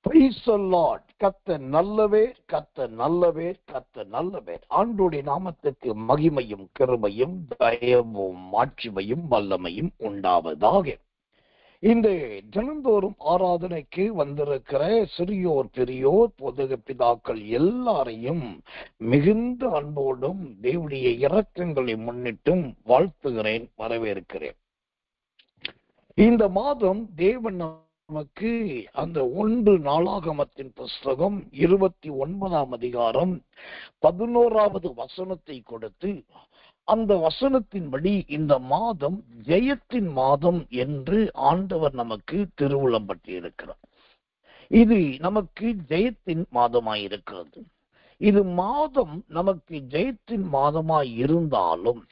Praise the Lord. கர்த்தர் நல்லவர், கர்த்தர் நல்லவர், கர்த்தர் நல்லவர். ஆண்டவருடைய நாமத்துக்கு மகிமையும் கிருபையும் தயவும் மாட்சிமையும் வல்லமையும் உண்டாவதாக. இந்த தினந்தோறும் ஆராதனைக்கு வந்திருக்கிற சிறியோர் பெரியோர் பொதுக பிதாக்கள் எல்லாரையும் மிகுந்த அன்போடும் தேவனுடைய இரக்கங்களை முன்னிட்டும் வாழ்த்துகிறேன், வரவேற்கிறேன். இந்த மாதம் தேவன் நமக்கு அந்த 1 நாளாகமத்தின் புஸ்தகம் 29ஆம் அதிகாரம் 11வது வசனத்தை கொடுத்து, அந்த வசனத்தின்படி இந்த மாதம் ஜெயத்தின் மாதம் என்று ஆண்டவர் நமக்கு திருவுளம் பட்டிருக்கிறார். இது நமக்கு ஜெயத்தின் மாதமாயிருக்கிறது. இது மாதம் நமக்கு ஜெயத்தின் மாதமாய் இருந்தாலும்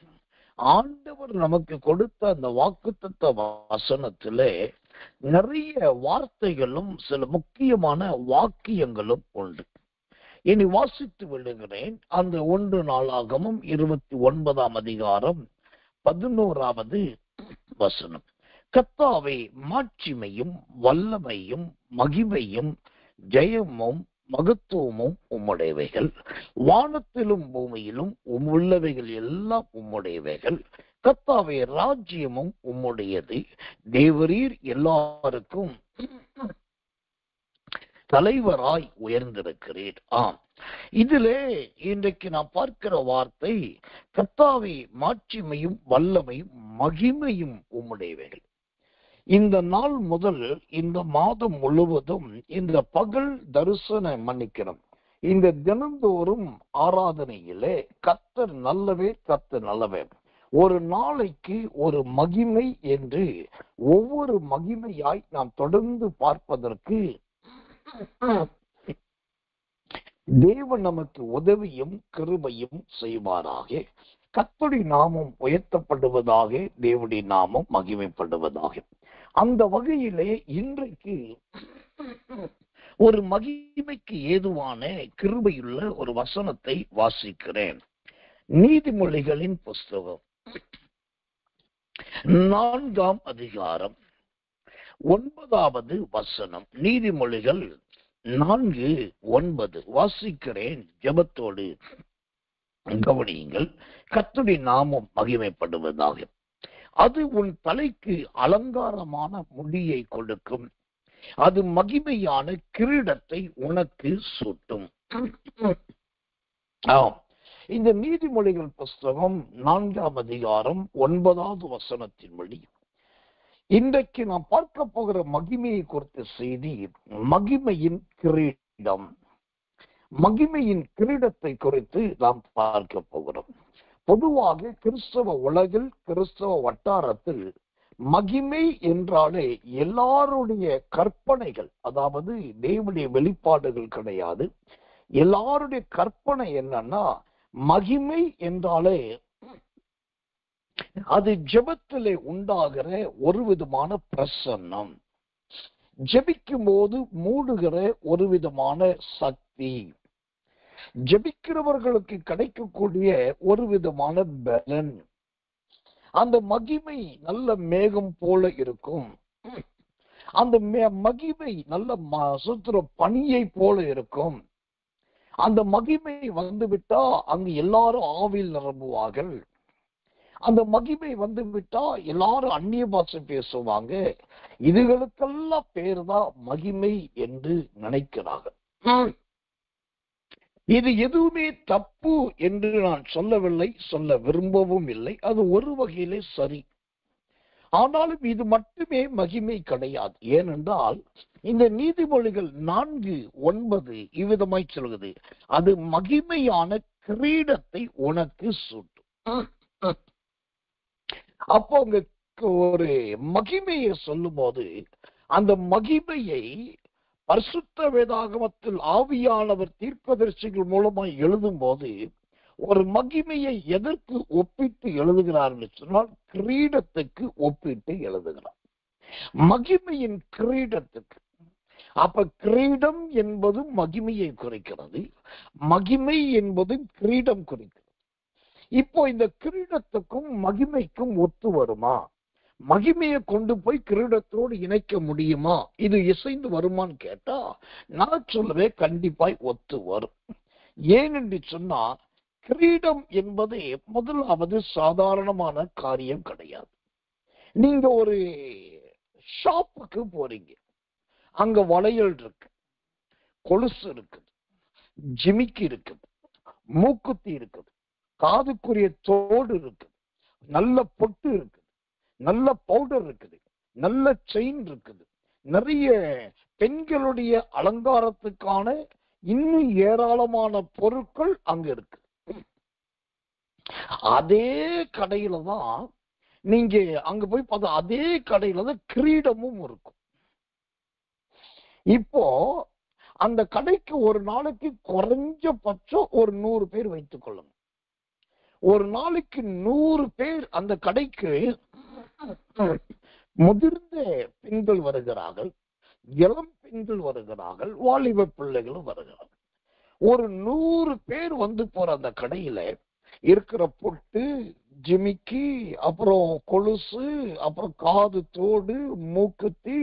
ஆண்டவர் நமக்கு கொடுத்த அந்த வாக்குத்தத்த வசனத்திலே நிறைய வார்த்தைகளும் சில முக்கியமான வாக்கியங்களும் உண்டு. இனி வாசித்து விடுகிறேன். அந்த 1 நாளாகமம் 29ஆம் அதிகாரம் 11வது வசனம். கர்த்தாவே, மாட்சிமையும் வல்லமையும் மகிமையும் ஜெயமும் மகத்துவமும் உம்முடையவைகள். வானத்திலும் பூமியிலும் உள்ளவைகள் எல்லாம் உம்முடையவைகள். கர்த்தாவே, ராஜ்யமும் உம்முடையது. தேவரீர் எல்லாருக்கும் தலைவராய் உயர்ந்திருக்கிறீர். ஆம், இதிலே இன்றைக்கு நான் பார்க்கிற வார்த்தை, கர்த்தாவே, மாட்சிமையும் வல்லமையும் மகிமையும் உம்முடையவைகள். இந்த நாள் முதல் இந்த மாதம் முழுவதும் இந்த பகல் தரிசன மன்னிக்கணும், இந்த தினந்தோறும் ஆராதனையிலே கர்த்தர் நல்லவே, கர்த்தர் நல்லவே, ஒரு நாளைக்கு ஒரு மகிமை என்று ஒவ்வொரு மகிமையாய் நாம் தொடர்ந்து பார்ப்பதற்கு தேவன் நமக்கு உதவியும் கிருபையும் செய்வாராக. கர்த்தருடைய நாமம் உயர்த்தப்படுவதாக, தேவனுடைய நாமம் மகிமைப்படுவதாக. அந்த வகையிலே இன்றைக்கு ஒரு மகிமைக்கு ஏதுவான கிருபையுள்ள ஒரு வசனத்தை வாசிக்கிறேன். நீதிமொழிகளின் புஸ்தகம் 4ஆம் அதிகாரம் 9வது வசனம். நீதிமொழிகள் 4:9 வாசிக்கிறேன். ஜெபத்தோடு கவனியுங்கள். கர்த்தருடைய நாமம் மகிமைப்படுவதாக. அது உன் தலைக்கு அலங்காரமான முடியை கொடுக்கும், அது மகிமையான கிரீடத்தை உனக்கு சூட்டும். ஆம், இந்த நீதிமொழிகள் புஸ்தகம் 4ஆம் அதிகாரம் 9வது வசனத்தின்படி இன்றைக்கு நாம் பார்க்க போகிற மகிமையை குறித்த செய்தி, மகிமையின் கிரீடம். மகிமையின் கிரீடத்தை குறித்து நாம் பார்க்க போகிறோம். பொதுவாக கிறிஸ்தவ உலகில், கிறிஸ்தவ வட்டாரத்தில் மகிமை என்றாலே எல்லாருடைய கற்பனைகள், அதாவது தேவனுடைய வெளிப்பாடுகள் கிடையாது. எல்லாருடைய கற்பனை என்னன்னா, மகிமை என்றாலே அது ஜெபத்திலே உண்டாகிற ஒரு விதமான பிரசன்னம், ஜெபிக்கும் போது மூடுகிற ஒரு விதமான சக்தி, ஜெபிக்கிறவர்களுக்கு கிடைக்கக்கூடிய ஒரு விதமான பலன். அந்த மகிமை நல்ல மேகம் போல இருக்கும். அந்த மகிமை நல்ல சுத்திர பனியை போல இருக்கும். அந்த மகிமை வந்துவிட்டா அங்கு எல்லாரும் ஆவியில் நிரம்புவார்கள். அந்த மகிமை வந்து விட்டா எல்லாரும் அந்நிய பாஷை பேசுவாங்க. இதுகளுக்கெல்லாம் பேர் தான் மகிமை என்று நினைக்கிறார்கள். இது எதுவுமே தப்பு என்று நான் சொல்லவில்லை, சொல்ல விரும்பவும் இல்லை. அது ஒரு வகையிலே சரி. ஆனாலும் இது மட்டுமே மகிமை கிடையாது. ஏனென்றால் இந்த நீதிமொழிகள் 4:9 இவ்விதமாய் சொல்கிறது, அது மகிமையான கிரீடத்தை உனக்கு சூட்டும். அப்போ உங்களுக்கு ஒரு மகிமையை சொல்லும் போது, அந்த மகிமையை பரிசுத்த வேதாகமத்தில் ஆவியானவர் தீர்க்கதரிசிகள் மூலமாய் எழுதும் போது ஒரு மகிமையை எதற்கு ஒப்பிட்டு எழுதுகிறார்கள் சொன்னால், கிரீடத்துக்கு ஒப்பிட்டு எழுதுகிறார். மகிமையின் கிரீடத்துக்கு. அப்ப கிரீடம் என்பது மகிமையை குறிக்கிறது, மகிமை என்பது கிரீடம் குறிக்கிறது. இப்போ இந்த கிரீடத்துக்கும் மகிமைக்கும் ஒத்து வருமா? மகிமையை கொண்டு போய் கிரீடத்தோடு இணைக்க முடியுமா? இது இசைந்து வருமான்னு கேட்டா நான் சொல்லவே கண்டிப்பாய் ஒத்து வரும். ஏனென்று சொன்னா கிரீடம் என்பது முதலாவது சாதாரணமான காரியம் கிடையாது. நீங்க ஒரு ஷாப்புக்கு போறீங்க, அங்க வளையல் இருக்கு, கொலுசு இருக்குது, ஜிமிக்கி இருக்குது, மூக்குத்தி இருக்குது, காதுக்குரிய தோடு இருக்குது, நல்ல பொட்டு இருக்குது, நல்ல பவுடர் இருக்குது, நல்ல செயின் இருக்குது, நிறைய பெண்களுடைய அலங்காரத்துக்கான இன்னும் ஏராளமான பொருட்கள் அங்க இருக்கு. அதே கடையில தான் நீங்க அங்க போய் பார்த்தா அதே கடையில தான் கிரீடமும் இருக்கும். இப்போ அந்த கடைக்கு ஒரு நாளைக்கு குறைஞ்சபட்சம் ஒரு 100 பேர் வைத்துக் கொள்ளுங்க. ஒரு நாளைக்கு 100 பேர் அந்த கடைக்கு முதிர்ந்த பெண்கள் வருகிறார்கள், இளம் பெண்கள் வருகிறார்கள், வாலிப பிள்ளைகளும் வருகிறார்கள். ஒரு 100 பேர் வந்து போற அந்த கடையில இருக்கிற பொட்டு, ஜிமிக்கி, அப்புறம் கொலுசு, அப்புறம் காது தோடு, மூக்குத்தி,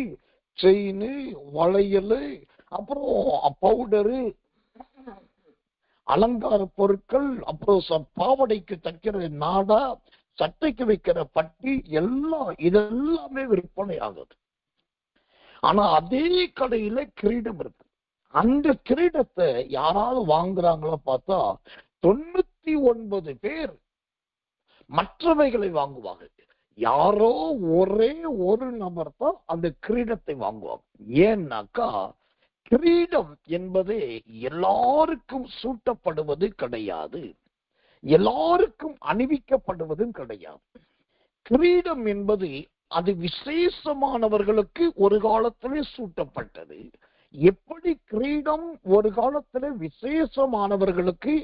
செயின், வளையல், அப்புறம் பவுடரு, அலங்கார பொருட்கள், அப்புறம் பாவடைக்கு தைக்கிற நாடா, சட்டைக்கு வைக்கிற பட்டி, எல்லாம் இதெல்லாமே விற்பனை ஆகுது. ஆனா அதே கடையில கிரீடம் இருக்கு. அந்த கிரீடத்தை யாராவது வாங்குறாங்களோ பார்த்தா 99 பேர் மற்றவைகளை வாங்குவாங்க. யாரோ ஒரே ஒரு நபர் தான் அந்த கிரீடத்தை வாங்குவாங்க. ஏன்னாக்கா கிரீடம் என்பது எல்லாருக்கும் சூட்டப்படுவது கிடையாது, எல்லாருக்கும் அணிவிக்கப்படுவதும் கிடையாது. கிரீடம் என்பது அது விசேஷமானவர்களுக்கு ஒரு காலத்திலே சூட்டப்பட்டது. எப்படி கிரீடம் ஒரு காலத்துல விசேஷமானவர்களுக்கு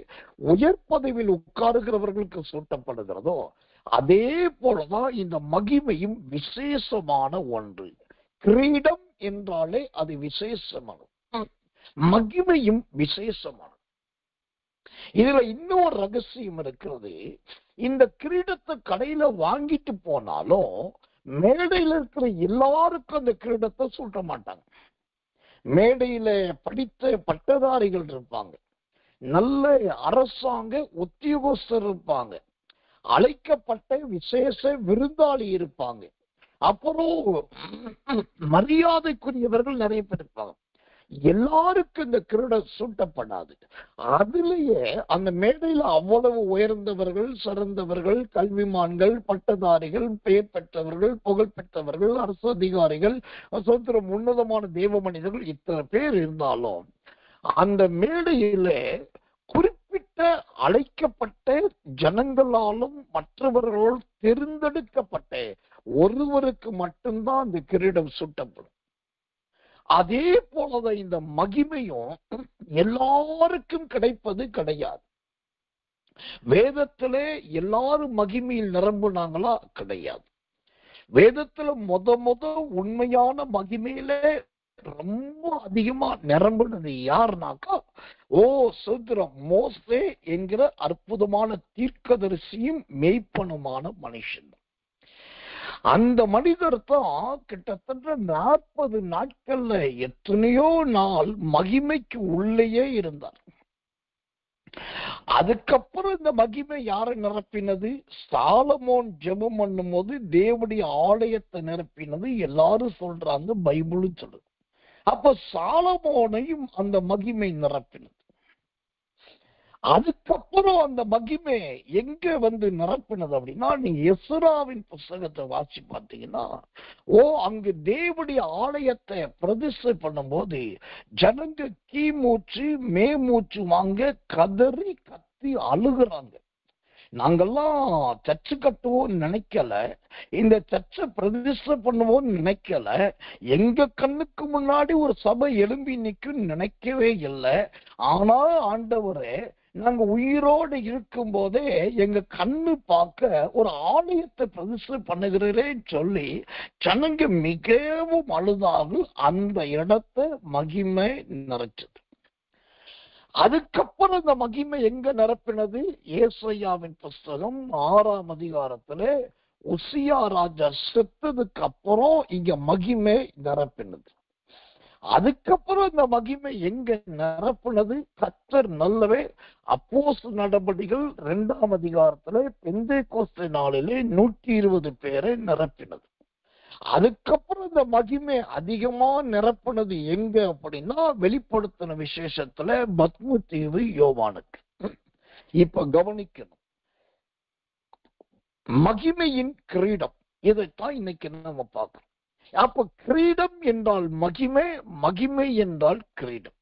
உயர் பதவியில் உட்காருகிறவர்களுக்கு சூட்டப்படுகிறதோ அதே போலதான் இந்த மகிமையும் விசேஷமான ஒன்று. கிரீடம் என்றாலே அது விசேஷமானது, மகிமையும் விசேஷமானது. இதுல இன்னொரு ரகசியம் இருக்கிறது. இந்த கிரீடத்தை கடையில வாங்கிட்டு போனாலும் மேடையில இருக்கிற எல்லாருக்கும் அந்த கிரீடத்தை சூட்ட மாட்டாங்க. மேடையில படித்த பட்டதாரிகள் இருப்பாங்க, நல்ல அரசாங்க உத்தியோகஸ்தர் இருப்பாங்க, அழைக்கப்பட்ட விசேஷ விருந்தாளி இருப்பாங்க, அப்புறம் மரியாதைக்குரியவர்கள் நிறைய பேர் இருப்பாங்க. எல்லாருக்கும் இந்த கிரீடம் சூட்டப்படாது. அதுலயே அந்த மேடையில அவ்வளவு உயர்ந்தவர்கள், சிறந்தவர்கள், கல்விமான்கள், பட்டதாரிகள், பெயர் பெற்றவர்கள், புகழ் பெற்றவர்கள், அரசு அதிகாரிகள், சுதந்திரம் உன்னதமான தேவ மனிதர்கள் இத்தனை பேர் இருந்தாலும் அந்த மேடையில குறிப்பிட்ட அழைக்கப்பட்ட ஜனங்களாலும் மற்றவர்களால் தேர்ந்தெடுக்கப்பட்ட ஒருவருக்கு மட்டும்தான் அந்த கிரீடம் சூட்டப்படும். அதே போலதான் இந்த மகிமையும் எல்லாருக்கும் கிடைப்பது கிடையாது. வேதத்திலே எல்லாரும் மகிமையில் நிரம்புனாங்களா? கிடையாது. வேதத்துல முத உண்மையான மகிமையிலே ரொம்ப அதிகமா நிரம்புனது யாருனாக்கா சோதரம் மோசே என்கிற அற்புதமான தீர்க்கதரிசியும் மெய்ப்பனுமான மனுஷன். அந்த மனிதர் தான் கிட்டத்தட்ட 40 நாட்கள்ல எத்தனையோ நாள் மகிமைக்கு உள்ளேயே இருந்தார். அதுக்கப்புறம் இந்த மகிமை யாரை நிரப்பினது? சாலமோன் ஜெபம் பண்ணும் போது தேவனுடைய ஆலயத்தை நிரப்பினது எல்லாரும் சொல்றாங்க, பைபிளும் சொல்லுது. அப்ப சாலமோனையும் அந்த மகிமை நிரப்பினது. அதுக்கப்புறம் அந்த மகிமை எங்க வந்து நிரப்பினது அப்படின்னா, நீங்க எஸ்ராவின் புஸ்தகத்தை வாசி பார்த்தீங்கன்னா அங்கு தேவனுடைய ஆலயத்தை பிரதிஷ்டை பண்ணும் போது ஜனங்க கீமூச்சு மேமூச்சு வாங்க கதறி கத்தி அழுகுறாங்க. நாங்கெல்லாம் சர்ச்சு கட்டுவோம் நினைக்கல, இந்த சர்ச்சை பிரதிஷ்டை பண்ணுவோம் நினைக்கல, எங்க கண்ணுக்கு முன்னாடி ஒரு சபை எழும்பி நிற்கும் நினைக்கவே இல்லை. ஆனா ஆண்டவரே, நாங்க உயிரோடு இருக்கும் போதே எங்க கண்ணு பார்க்க ஒரு ஆலயத்தை பிரதிஷ்டை பண்ணுகிறேன்னு சொல்லி ஜனங்க மிகவும் அழுதாக அந்த இடத்தை மகிமை நிறைச்சது. அதுக்கப்புறம் இந்த மகிமை எங்க நிரப்பினது? ஏசாயாவின் புஸ்தகம் 6ஆம் அதிகாரத்துல உசியா ராஜா செத்ததுக்கு அப்புறம் இங்க மகிமை நிரப்பினது. அதுக்கப்புறம் இந்த மகிமை எங்க நிரப்புனது? கர்த்தர் நல்லவே அப்போஸ்தலர் நடபடிகள் 2ஆம் அதிகாரத்துல பெந்தேகோஸ்தே நாளிலே 120 பேரை நிரப்பினது. அதுக்கப்புறம் இந்த மகிமை அதிகமா நிரப்புனது எங்க அப்படின்னா வெளிப்படுத்தின விசேஷத்துல பத்மு தீவு யோவானுக்கு. இப்ப கவனிக்கணும், மகிமையின் கிரீடம், இதைத்தான் இன்னைக்கு நம்ம பார்க்கிறோம். அப்ப கிரீடம் என்றால் மகிமை, மகிமை என்றால் கிரீடம்.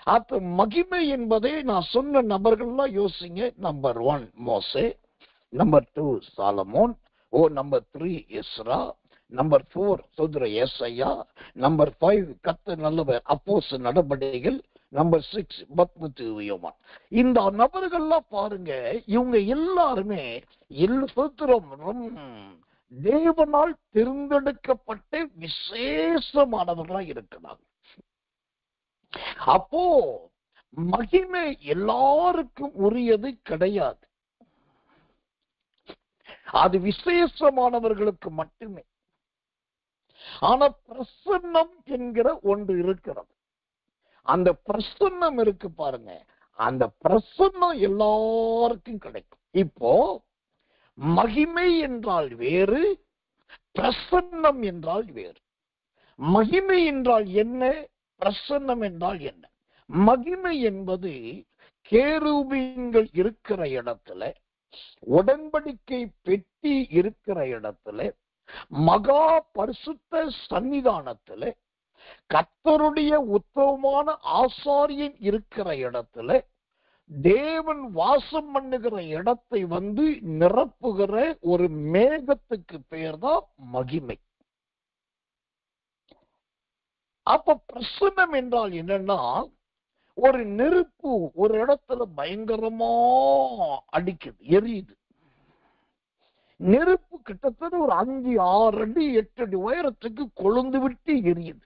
அப்ப மகிமை என்பதை நான் சொன்ன நபர்கள்லாம் யோசிங்க. நம்பர் 1 மோசே, நம்பர் 2 சாலமோன், நம்பர் 3 எஸ்ரா, நம்பர் 4 சோதர ஏசாயா, நம்பர் 5 கர்த்தர் நல்லவர் அப்போஸ்தலர் நடபடிகள், நம்பர் 6 பத்மு தீவு யோவான். இந்த நபர்கள்லாம் பாருங்க, இவங்க எல்லாருமே தேவனால் தேர்ந்தெடுக்கப்பட்ட விசேஷமானவர்களா இருக்கிறாங்க. அப்போ மகிமை எல்லாருக்கும் உரியது கிடையாது, அது விசேஷமானவர்களுக்கு மட்டுமே. ஆனா பிரசன்னம் என்கிற ஒன்று இருக்கிறது. அந்த பிரசன்னம் இருக்கு பாருங்க, அந்த பிரசன்னம் எல்லாருக்கும் கிடைக்கும். இப்போ மகிமை என்றால் வேறு, பிரசன்னம் என்றால் வேறு. மகிமை என்றால் என்ன, பிரசன்னம் என்றால் என்ன? மகிமை என்பது கேருபீன்கள் இருக்கிற இடத்துல, உடன்படிக்கை பெட்டி இருக்கிற இடத்துல, மகா பரிசுத்த சன்னிதானத்துல, கர்த்தருடைய உத்தமமான ஆசாரியன் இருக்கிற இடத்துல, தேவன் வாசம் பண்ணுகிற இடத்தை நிரப்புகிற ஒரு மேகத்துக்கு பெயர் தான் மகிமை. அப்ப பிரசன்னம் என்றால் என்னன்னா, ஒரு நெருப்பு ஒரு இடத்துல பயங்கரமா அடிக்குது, எரியுது. நெருப்பு கிட்டத்தட்ட ஒரு 5, 6 அடி 8 அடி உயரத்துக்கு கொழுந்து விட்டு எரியுது.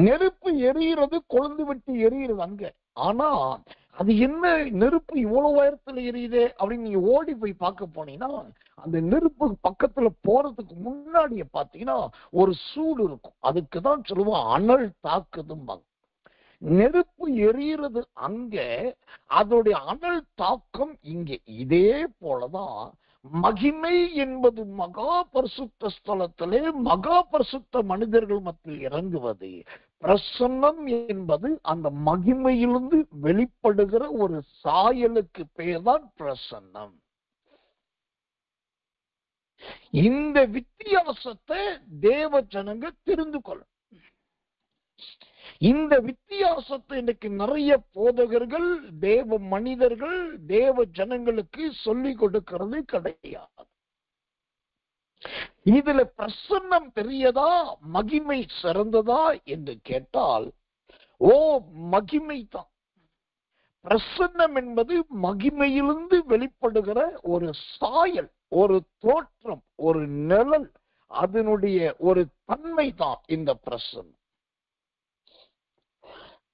நெருப்பு எரிகிறது, கொழுந்து விட்டு எரிகிறது அங்க. ஆனா அது என்ன நெருப்பு இவ்வளவு உயரத்துல எரியுதே அப்படின்னு நீங்க ஓடி போய் பார்க்க போனீங்கன்னா, அந்த நெருப்பு பக்கத்துல போறதுக்கு முன்னாடியே பாத்தீங்கன்னா ஒரு சூடு இருக்கும். அதுக்குதான் சொல்லுவோம் அனல் தாக்குதும்பாங்க. நெருப்பு எரிகிறது அங்க, அதோடைய அனல் தாக்கம் இங்கே. இதே போலதான் மகிமை என்பது மகா பரிசுத்த ஸ்தலத்திலே மகா பரிசுத்த மனிதர்கள் மத்தியில் இறங்குவது. பிரசன்னம் என்பது அந்த மகிமையிலிருந்து வெளிப்படுகிற ஒரு சாயலுக்கு பெயர்தான் பிரசன்னம். இந்த வித்தியாசத்தை தேவ ஜனங்க தெரிந்து கொள்ளும். இந்த வித்தியாசத்தை இன்னைக்கு நிறைய போதகர்கள், தேவ மனிதர்கள், தேவ ஜனங்களுக்கு சொல்லிக் கொடுக்கிறது கிடையாது. இதுல பிரசன்னம் பெரியதா, மகிமை சிறந்ததா என்று கேட்டால், மகிமை தான். பிரசன்னம் என்பது மகிமையிலிருந்து வெளிப்படுகிற ஒரு சாயல், ஒரு தோற்றம், ஒரு நிழல், அதனுடைய ஒரு தன்மை தான் இந்த பிரசன்னம்.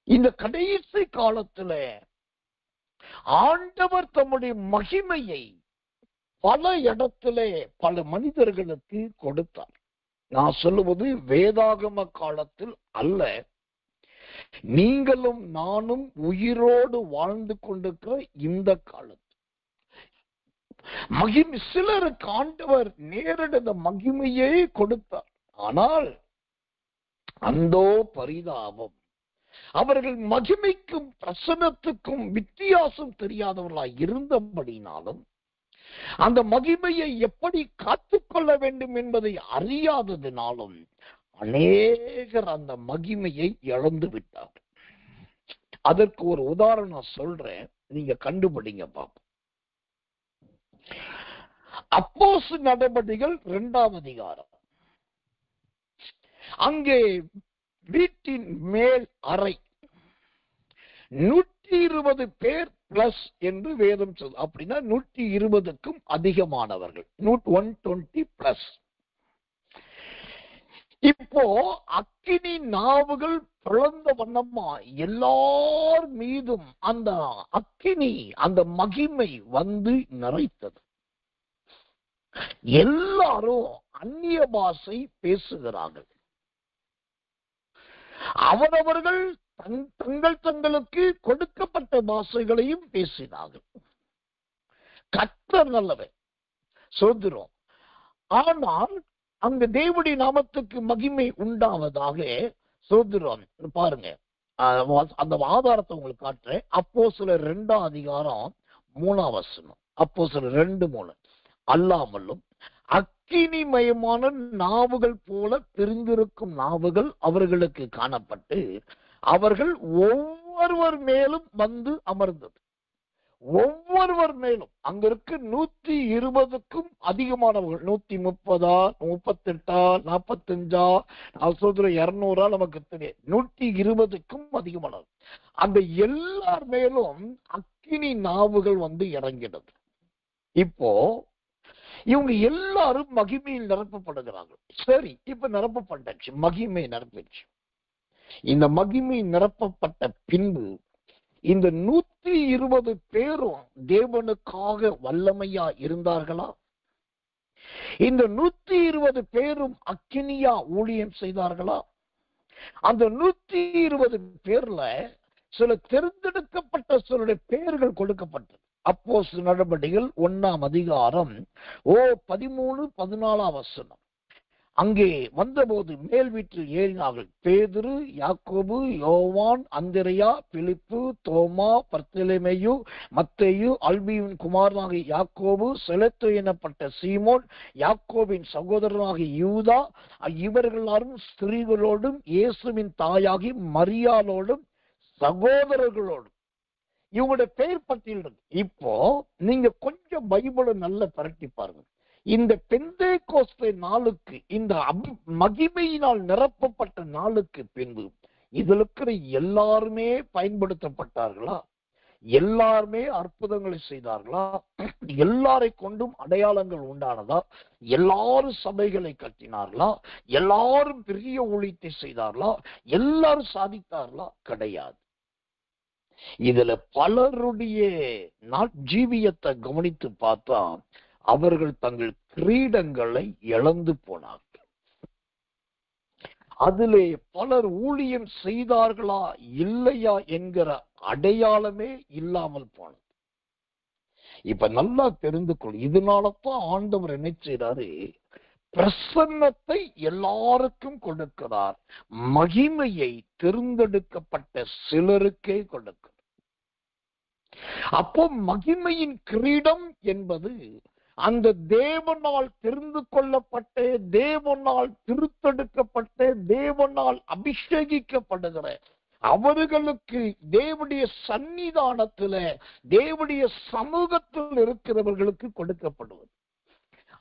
இந்த கடைசி காலத்துல ஆண்டவர் தம்முடைய மகிமையை பல இடத்திலே பல மனிதர்களுக்கு கொடுத்தார். நான் சொல்லுவது வேதாகம காலத்தில் அல்ல, நீங்களும் நானும் உயிரோடு வாழ்ந்து கொண்டிருக்கிற இந்த காலத்தில் மகிமை சிலருக்கு ஆண்டவர் நேரடி மகிமையே கொடுத்தார். ஆனால் அந்தோ பரிதாபம், அவர்கள் மகிமைக்கும் பிரசன்னத்துக்கும் வித்தியாசம் தெரியாதவர்களாய் இருந்தபடினாலும், அந்த மகிமையை எப்படி காத்துக்கொள்ள வேண்டும் என்பதை அறியாததினாலும் அநேகர் அந்த மகிமையை இழந்து விட்டார். அதற்கு ஒரு உதாரணம் சொல்றேன், நீங்க கண்டுபிடிங்க பாப்போம். அப்போஸ்தலர் நடபடிகள் 2ஆம் அதிகாரம், அங்கே வீட்டின் மேல் அறை 120 பேர் பிளஸ் என்று வேதம் சொல்லும். அப்படின்னா 120க்கும் அதிகமானவர்கள், 120 பிளஸ். இப்போ அக்கினி நாவுகள் பிளந்த வண்ணமா எல்லார் மீதும் அந்த அக்கினி, அந்த மகிமை நிறைத்தது. எல்லாரும் அந்நிய பாஷை பேசுகிறார்கள். அவரவர்கள் தங்களுக்கு கொடுக்கப்பட்ட பாஷைகளையும் பேசினார்கள். கர்த்தர் நல்லவர், சோதரம். ஆனால் அங்கு தேவனுடைய நாமத்துக்கு மகிமை உண்டாவதாக சோதரம். பாருங்க, அந்த ஆதாரத்தை உங்களுக்கு காட்டுறேன். அப்போஸ்தலர் 2ஆம் அதிகாரம் 3ஆம் வசனம். அப்போஸ்தலர் 2:3. அல்லாமலும் அக்கினிமயமான நாவுகள் போல பிரிந்திருக்கும் நாவுகள் அவர்களுக்கு காணப்பட்டு அவர்கள் ஒவ்வொருவர் மேலும் வந்து அமர்ந்தது. ஒவ்வொருவர் மேலும் அங்க இருக்கு 120க்கும் அதிகமானவர்கள். 130, 38, 45, சொல்ற 200 நமக்கு தெரியும். 120க்கும் அதிகமானவர். அந்த எல்லார் மேலும் அக்கினி நாவுகள் வந்து இறங்கினது. இப்போ இவங்க எல்லாரும் மகிமையில் நிரப்பப்படுகிறார்கள். சரி, இப்ப நிரப்பப்பட்டாச்சு, மகிமை நிரப்பிச்சு. இந்த மகிமை நிரப்பப்பட்ட பின்பு இந்த 120 பேரும் தேவனுக்காக வல்லமையா இருந்தார்களா? இந்த 120 பேரும் அக்கினியா ஊழியம் செய்தார்களா? அந்த 120 பேர்ல சில தேர்ந்தெடுக்கப்பட்ட சிலருடைய பெயர்கள் கொடுக்கப்பட்டது. அப்போஸ்தலர் நடபடிகள் 1ஆம் அதிகாரம் 13, 14 வசனம். அங்கே வந்தபோது மேல் வீட்டில் ஏறினார்கள். பேதுரு, யாக்கோபு, யோவான், அந்திரேயா, பிலிப்பு, தோமா, பர்த்தலமேயு, மத்தேயு, அல்பியின் குமாரனாகிய யாக்கோபு, செலத்து எனப்பட்ட சீமோன், யாக்கோபின் சகோதரனாகிய யூதா, இவர்களாரும் ஸ்திரீகளோடும் இயேசுவின் தாயாகி மரியாளோடும் சகோதரர்களோடும். இவங்களுடைய பெயர் பட்டியல் இருக்கு. இப்போ நீங்க கொஞ்சம் பைபிளை நல்லா பரட்டி பாருங்க. இந்த பெந்தேகோஸ்தே நாளுக்கு, இந்த மகிமையினால் நிரப்பப்பட்ட நாளுக்கு பின்பு இதுல இருக்கிற எல்லாருமே பயன்படுத்தப்பட்டார்களா? எல்லாருமே அற்புதங்களை செய்தார்களா? எல்லாரை கொண்டும் அடையாளங்கள் உண்டானதா? எல்லாரும் சபைகளை கட்டினார்களா? எல்லாரும் பெரிய ஊழியத்தை செய்தார்களா? எல்லாரும் சாதித்தார்களா? கிடையாது. இதுல பலருடைய ஜீவியத்தை கவனித்து பார்த்தா அவர்கள் தங்கள் கிரீடங்களை இழந்து போனார்கள். அதிலே பலர் ஊழியம் செய்தார்களா இல்லையா என்கிற அடையாளமே இல்லாமல் போனது. இப்ப நல்லா தெரிந்து கொள். இதனாலதான் ஆண்டவர் என்ன செய்றாரு? பிரசன்னத்தை எல்லாருக்கும் கொடுக்கிறார், மகிமையை தேர்ந்தெடுக்கப்பட்ட சிலருக்கே கொடுக்கிறார். அப்போ மகிமையின் கிரீடம் என்பது அந்த தேவனால் தெரிந்து கொள்ளப்பட்ட, தேவனால் திருத்தெடுக்கப்பட்ட, தேவனால் அபிஷேகிக்கப்படுகிற அவர்களுக்கு தேவனுடைய சன்னிதானத்துல, தேவனுடைய சமூகத்தில் இருக்கிறவர்களுக்கு கொடுக்கப்படுவது.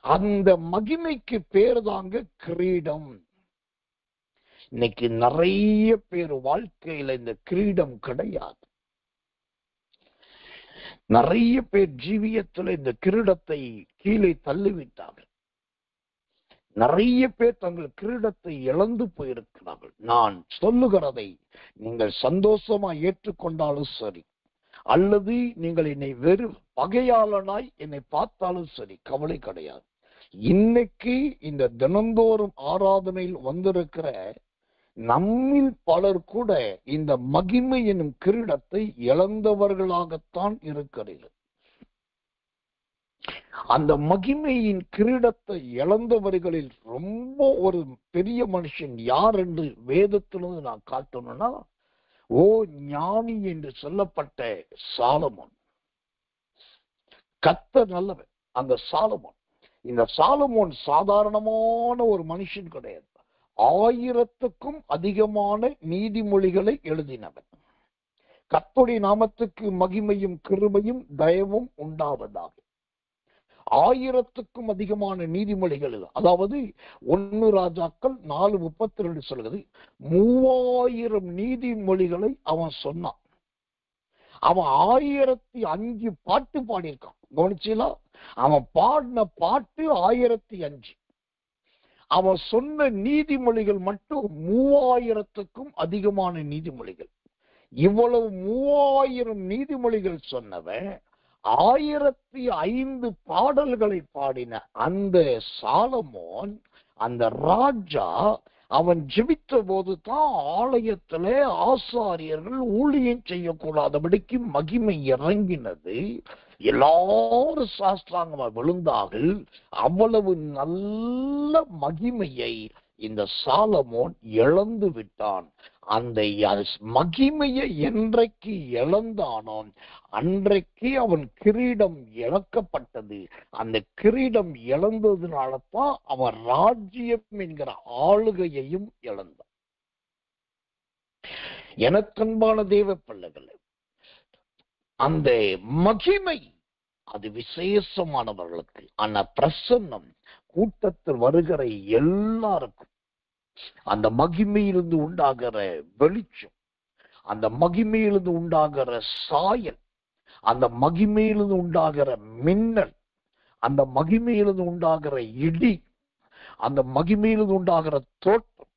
அந்த மகிமைக்கு பேர் தாங்க கிரீடம். இன்னைக்கு நிறைய பேர் வாழ்க்கையில இந்த கிரீடம் கிடையாது. நிறைய பேர் ஜீவியத்துல இந்த கிரீடத்தை கீழே தள்ளிவிட்டார்கள். நிறைய பேர் தங்கள் கிரீடத்தை இழந்து போயிருக்கிறார்கள். நான் சொல்லுகிறதை நீங்கள் சந்தோஷமா ஏற்றுக்கொண்டாலும் சரி, அல்லது நீங்கள் என்னை வெறும் பகையாளனாய் என்னை பார்த்தாலும் சரி, கவலை கிடையாது. இன்னைக்கு இந்த தினந்தோறும் ஆராதனையில் வந்திருக்கிற நம்மில் பலர் கூட இந்த மகிமை எனும் கிரீடத்தை இழந்தவர்களாகத்தான் இருக்கிறீர்கள். அந்த மகிமையின் கிரீடத்தை இழந்தவர்களில் ரொம்ப ஒரு பெரிய மனுஷன் யார் என்று வேதத்திலிருந்து நான் காட்டணும்னா, ஞானி என்று சொல்லப்பட்ட சாலமோன். கர்த்தர் நல்லவன். அந்த சாலமோன், இந்த சாலமோன் சாதாரணமான ஒரு மனுஷன் கிடையாது. 1000க்கும் அதிகமான நீதிமொழிகளை எழுதினவன். கர்த்தருடைய நாமத்துக்கு மகிமையும் கிருபையும் தயவும் உண்டாவதாக. 1000க்கும் அதிகமான நீதிமொழிகள், அதாவது 1 ராஜாக்கள் 4:32 சொல்கிறது. 3000 நீதிமொழிகளை அவன் சொன்னான். அவன் 1005 பாட்டு பாடியிருக்கான். கவனிச்சீங்களா? அவன் பாடின பாட்டு 1005. அவன் சொன்ன நீதிமொழிகள் மட்டும் 3000க்கும் அதிகமான நீதிமொழிகள். இவ்வளவு 3000 நீதிமொழிகள் சொன்னவன் 1005 பாடல்களை பாடின அந்த சாலமோன், அந்த ராஜா, அவன் ஜெபித்த போதுதான் ஆலயத்திலே ஆசாரியர்கள் ஊழியம் செய்யக்கூடாதபடிக்கு மகிமை இறங்கினது. எல்லாரும் சாஸ்திராங்கமா விழுந்தார்கள். அவ்வளவு நல்ல மகிமையை இந்த சாலமோன் இழந்து விட்டான். அந்த மகிமையை என்றைக்கு இழந்தானோ அன்றைக்கு அவன் கிரீடம் இழக்கப்பட்டது. அந்த கிரீடம் இழந்ததுனாலதான் அவன் ராஜ்யம் என்கிற ஆளுகையையும் இழந்தான். எனக்கன்பான தேவ பிள்ளைகளே, அந்த மகிமை அது விசேஷமானவர்களுக்கு. ஆனா பிரசன்னம் கூட்டத்தில் வருகிற எல்லாருக்கும் அந்த மகிமையிலிருந்து உண்டாகிற வெளிச்சம், அந்த மகிமையிலிருந்து உண்டாகிற சாயல், அந்த மகிமையிலிருந்து உண்டாகிற மின்னல், அந்த மகிமையிலிருந்து உண்டாகிற இடி, அந்த மகிமையிலிருந்து உண்டாகிற தோட்டம்,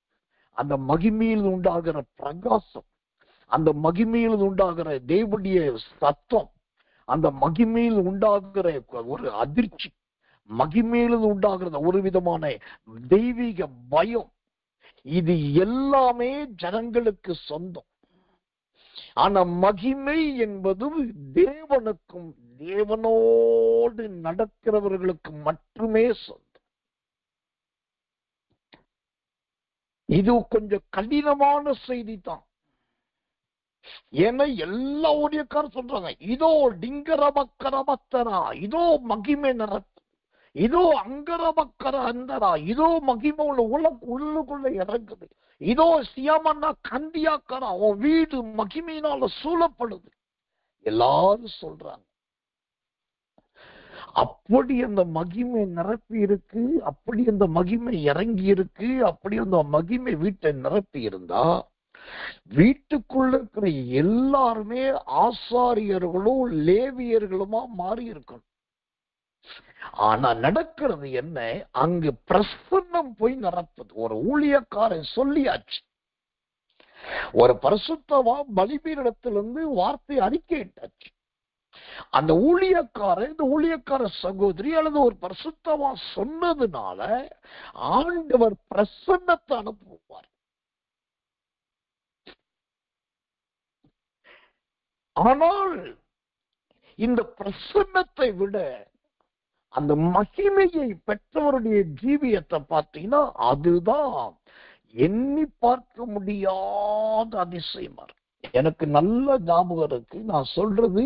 அந்த மகிமையிலிருந்து உண்டாகிற பிரகாசம், அந்த மகிமையில் உண்டாகிற தேவனுடைய சத்தம், அந்த மகிமையில் உண்டாகிற ஒரு அதிர்ச்சி, மகிமையில் உண்டாகிற ஒரு விதமான தெய்வீக பயம், இது எல்லாமே ஜனங்களுக்கு சொந்தம். ஆனா மகிமை என்பது தேவனுக்கும் தேவனோடு நடக்கிறவர்களுக்கு மட்டுமே சொந்தம். இது கொஞ்சம் கடினமான செய்தி தான். ஏன்னா எல்லா ஊழியக்காரர் சொல்றாங்க, இதோ டிங்கரபக்கரபத்தரா, இதோ மகிமை நிறத்து, இதோ அங்கரபக்கர அந்தரா, இதோ மகிமை உள்ளுக்குள்ள இறங்குது, இதோ சியாமன்னா கந்தியாக்கரா, உன் வீடு மகிமையினால சூழப்படுது, எல்லாரும் சொல்றாங்க. அப்படி அந்த மகிமை நிரப்பி இருக்கு, அப்படி அந்த மகிமை இறங்கி இருக்கு, அப்படி அந்த மகிமை வீட்டை நிரப்பி இருந்தா வீட்டுக்குள்ள இருக்கிற எல்லாருமே ஆசாரியர்களும் லேவியர்களுமா மாறி இருக்கணும். ஆனா நடக்கிறது என்ன? அங்கு பிரசன்னம் போய் நடப்பது. ஒரு ஊழியக்காரன் சொல்லியாச்சு, ஒரு பரிசுத்தவா பலிபீடத்திலிருந்து வார்த்தை அறிக்கையிட்டாச்சு. அந்த ஊழியக்காரன், இந்த ஊழியக்கார சகோதரி அல்லது ஒரு பரிசுத்தவா சொன்னதுனால ஆண்டவர் பிரசன்னத்தை அனுப்புவார். ஆனால் இந்த பிரசன்னத்தை விட அந்த மகிமையை பெற்றவருடைய ஜீவியத்தை பார்த்தீங்கன்னா அதுதான் எண்ணி பார்க்க முடியாத அதிசயமா இருக்கு. எனக்கு நல்ல ஞாபகம் இருக்கு. நான் சொல்றது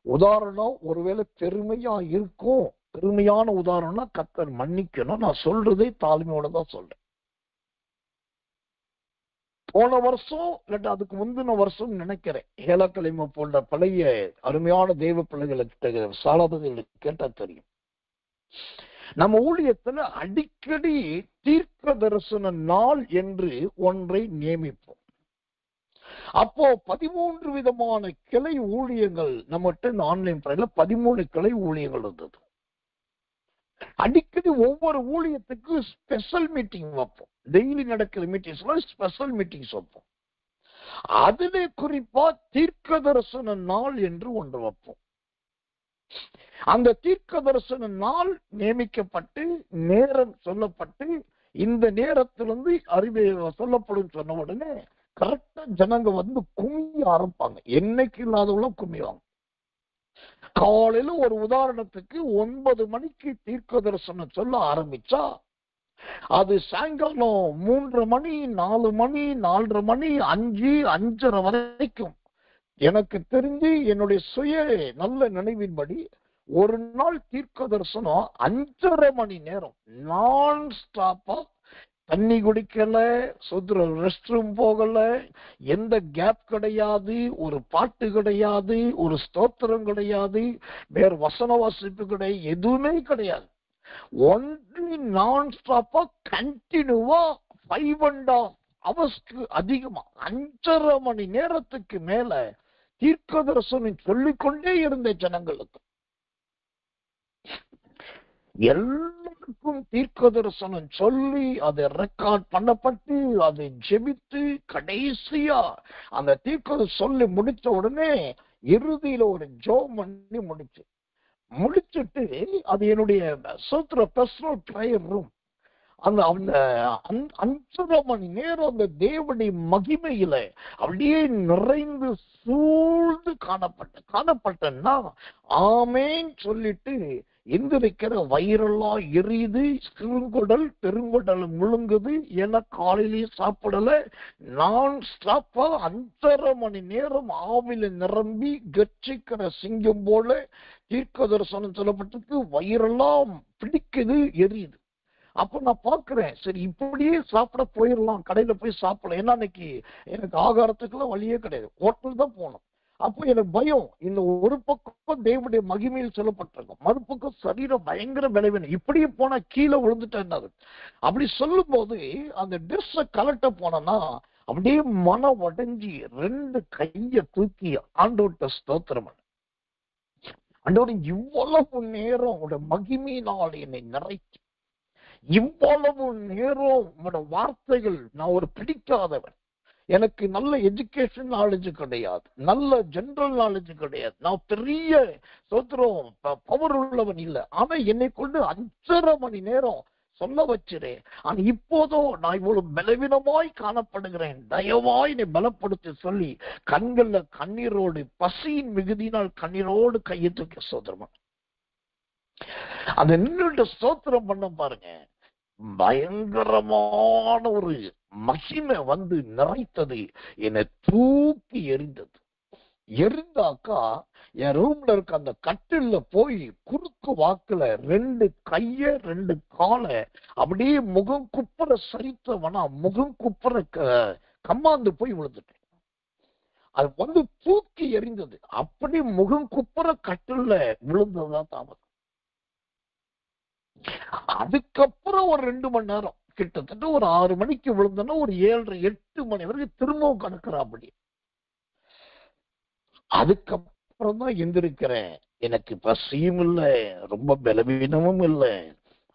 உதாரணம் ஒருவேளை பெருமையா இருக்கும், பெருமையான உதாரணம்னா கர்த்தர் மன்னிக்கணும். நான் சொல்றதே தாழ்மையோட தான் சொல்றேன். போன வருஷம் இல்லாட்டி அதுக்கு முந்தின வருஷம் நினைக்கிறேன், ஏலக்கலைமை போன்ற பழைய அருமையான தெய்வ பிள்ளைகளுக்கு சாலபதிகளுக்கு கேட்டா தெரியும். நம்ம ஊழியத்துல அடிக்கடி தீர்க்க தரிசன நாள் என்று ஒன்றை நியமிப்போம். அப்போ 13 விதமான கிளை ஊழியங்கள் நம்மகிட்ட ஆன்லைன் முறையில 13 கிளை ஊழியங்கள் இருந்தது. அடிக்கடி ஒவ்வொரு ஊழியத்துக்கு ஸ்பெஷல் மீட்டிங் வைப்போம். டெய்லி நடக்கிற மீட்டிங்ஸ்ல ஸ்பெஷல் மீட்டிங்ஸ் வைப்போம். அதுல குறிப்பா தீர்க்க தரிசன நாள் என்று ஒன்று வைப்போம். அந்த தீர்க்க தரிசன நாள் நியமிக்கப்பட்டு நேரம் சொல்லப்பட்டு இந்த நேரத்திலிருந்து அறிவை சொல்லப்படும் சொன்ன உடனே கரெக்டா ஜனங்க வந்து குமிய ஆரம்பிப்பாங்க. என்னைக்கு இல்லாதவங்கள குமிவாங்க. காலையில ஒரு உதாரணத்துக்கு 9 மணிக்கு தீர்க்க தரிசனம் சொல்ல ஆரம்பிச்சா அது சாயங்காலம் 3 மணி 4 மணி 4:30 மணி 5 5:30 வரைக்கும். எனக்கு தெரிஞ்சு என்னுடைய சுய நல்ல நினைவின்படி ஒரு நாள் தீர்க்க தரிசனம் 5:30 மணி நேரம் நான் ஸ்டாப்பா. தண்ணி குடிக்கல, ரெஸ்ட் ரூம் போகல, எந்த கேப் கிடையாது, ஒரு பாட்டு கிடையாது, ஒரு ஸ்தோத்திரம் கிடையாது, வேற வசன வாசிப்பு கிடையாது, எதுவுமே கிடையாது. ஒன்லி நான் ஸ்டாப்பா கண்டினியூவா 5.5 ஹவர்ஸ்க்கு அதிகமா 5:30 மணி நேரத்துக்கு மேல தீர்க்க தரிசனம் சொல்லிக்கொண்டே இருந்த ஜனங்களுக்கு. எல்லாருக்கும் தீர்க்க தரிசனம் சொல்லி அதை ரெக்கார்ட் பண்ணப்பட்டு அதை ஜெபித்து கடைசியா அந்த தீர்க்க சொல்லி முடிச்ச உடனே இறுதியில ஒரு ஜெபம் பண்ணி முடிச்சு முடிச்சுட்டு அது என்னுடைய சோத்திர பர்சனல் பிரேயர் ரூம். அந்த அந்த 5.5 மணி நேரம் அந்த தேவனுடைய மகிமையில அப்படியே நிறைந்து சூழ்ந்து காணப்பட்டேன்னா ஆமேன்னு சொல்லிட்டு எந்திரிக்கிற வயிறெல்லாம் எரியுது, பெருங்குடல் முழுங்குது. ஏன்னா காலையிலேயே சாப்பிடல. நான் ஸ்டாப்பா 5.5 மணி நேரம் ஆவில நிரம்பி கட்சிக்கிற சிங்கம் போல தீர்க்க தரிசனம் சொல்லப்பட்டிருக்கு. வயிறெல்லாம் பிடிக்குது, எரியுது. அப்ப நான் பாக்குறேன், சரி இப்படியே சாப்பிட போயிடலாம், கடையில போய் சாப்பிடலாம். ஏன்னா அன்னைக்கு எனக்கு ஆகாரத்துக்குலாம் வழியே கிடையாது, ஹோட்டல் தான் போனோம். அப்போ எனக்கு பயம். இந்த ஒரு பக்கம் தேவனுடைய மகிமையில் சொல்லப்பட்டிருக்கும், மறுபக்கம் சரீரம் பயங்கர பலவீனம், இப்படியே போனா கீழே விழுந்துட்டேன். அப்படி சொல்லும் போது அந்த ட்ரெஸ்ஸை கலட்ட போனேன்னா அப்படியே மனம் உடைஞ்சி 2 கைய தூக்கி ஆண்டவர்கிட்ட ஸ்தோத்திரம். ஆண்டவர், இவ்வளவு நேரம் உங்களோட மகிமையினால் என்னை நிறைச்சி, இவ்வளவு நேரம் உங்களோட வார்த்தைகள், நான் ஒரு பிடிக்காதவன், எனக்கு நல்ல எஜுகேஷன் நாலேஜ் கிடையாது, நல்ல ஜெனரல் நாலேஜ் கிடையாது, நான் பெரிய சோத்திரம் பவர் உள்ளவன் இல்லை. ஆனா என்னை கொண்டு 5.5 மணி நேரம் சொல்ல வச்சிரேன். ஆனா இப்போதோ நான் இவ்வளவு பலவீனமாய் காணப்படுகிறேன், தயவாய் என்னை பலப்படுத்தி சொல்லி கண்கள்ல கண்ணீரோடு, பசியின் மிகுதியினால் கண்ணீரோடு கையை தூக்கி சோதரமா அந்த நின்றுட்டு ஸ்தோத்திரம் பண்ண பாருங்க. பயங்கரமான ஒரு மகிமை வந்து நிறைத்தது, என்னை தூக்கி எறிந்தது. எரிந்தாக்கா என் ரூம்ல இருக்க அந்த கட்டில்ல போய் குறுக்கு வாக்குல 2 கைய 2 காலை அப்படியே முகம் குப்புற சரித்தவனா முகம் குப்புற கம்மாந்து போய் விழுந்துட்டேன். அது வந்து தூக்கி எறிந்தது. அப்படி முகம் குப்புற கட்டில்ல விழுந்ததுதான் தாமதம். அதுக்கப்புறம் ஒரு 2 மணி நேரம், கிட்டத்தட்ட ஒரு 6 மணிக்கு விழுந்தோன்னா ஒரு 7:30 8 மணி வரைக்கும் திரும்பவும் கிடக்குறா. அப்படி அதுக்கப்புறம் தான் எந்திருக்கிறேன். எனக்கு பசியும் இல்லை, ரொம்ப பலவீனமும் இல்லை.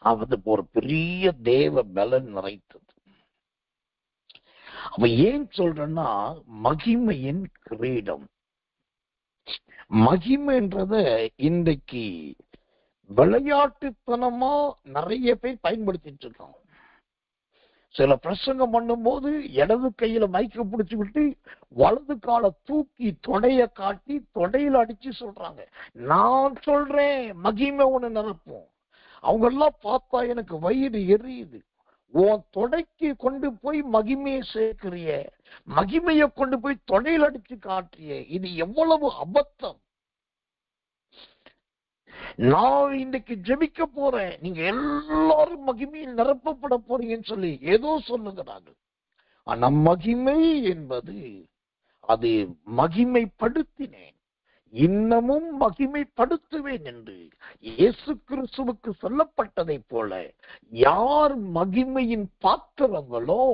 அது ஒரு பெரிய தேவ பலன் நிறைத்தது. அப்ப ஏன் சொல்றேன்னா, மகிமையின் கிரீடம். மகிமைன்றத இன்றைக்கு விளையாட்டுத்தனமா நிறைய பேர் பயன்படுத்திட்டு இருக்காங்க. சில பிரசங்கம் பண்ணும் போது இடது கையில மைக்க பிடிச்சு விட்டு வலது காலை தூக்கி தொடைய காட்டி தொடையில அடிச்சு சொல்றாங்க. நான் சொல்றேன் மகிமை ஒண்ணு நிரப்பும். அவங்க எல்லாம் பார்த்தா எனக்கு வயிறு எரியுது. உன் தொடைக்கு கொண்டு போய் மகிமையை சேர்க்கிறிய, மகிமையை கொண்டு போய் தொடையில அடிச்சு காட்டுறிய, இது எவ்வளவு அபத்தம். நான் இன்னைக்கு ஜெபிக்க போறேன், நீங்க எல்லாரும் மகிமையில் நிரப்பப்பட போறீங்கன்னு சொல்லி ஏதோ சொல்லுகிறார்கள். ஆனா மகிமை என்பது, அது மகிமைப்படுத்தினேன், இன்னமும் மகிமைப்படுத்துவேன் என்று இயேசு கிறிஸ்துவுக்கு சொல்லப்பட்டதை போல யார் மகிமையின் பாத்திரங்களோ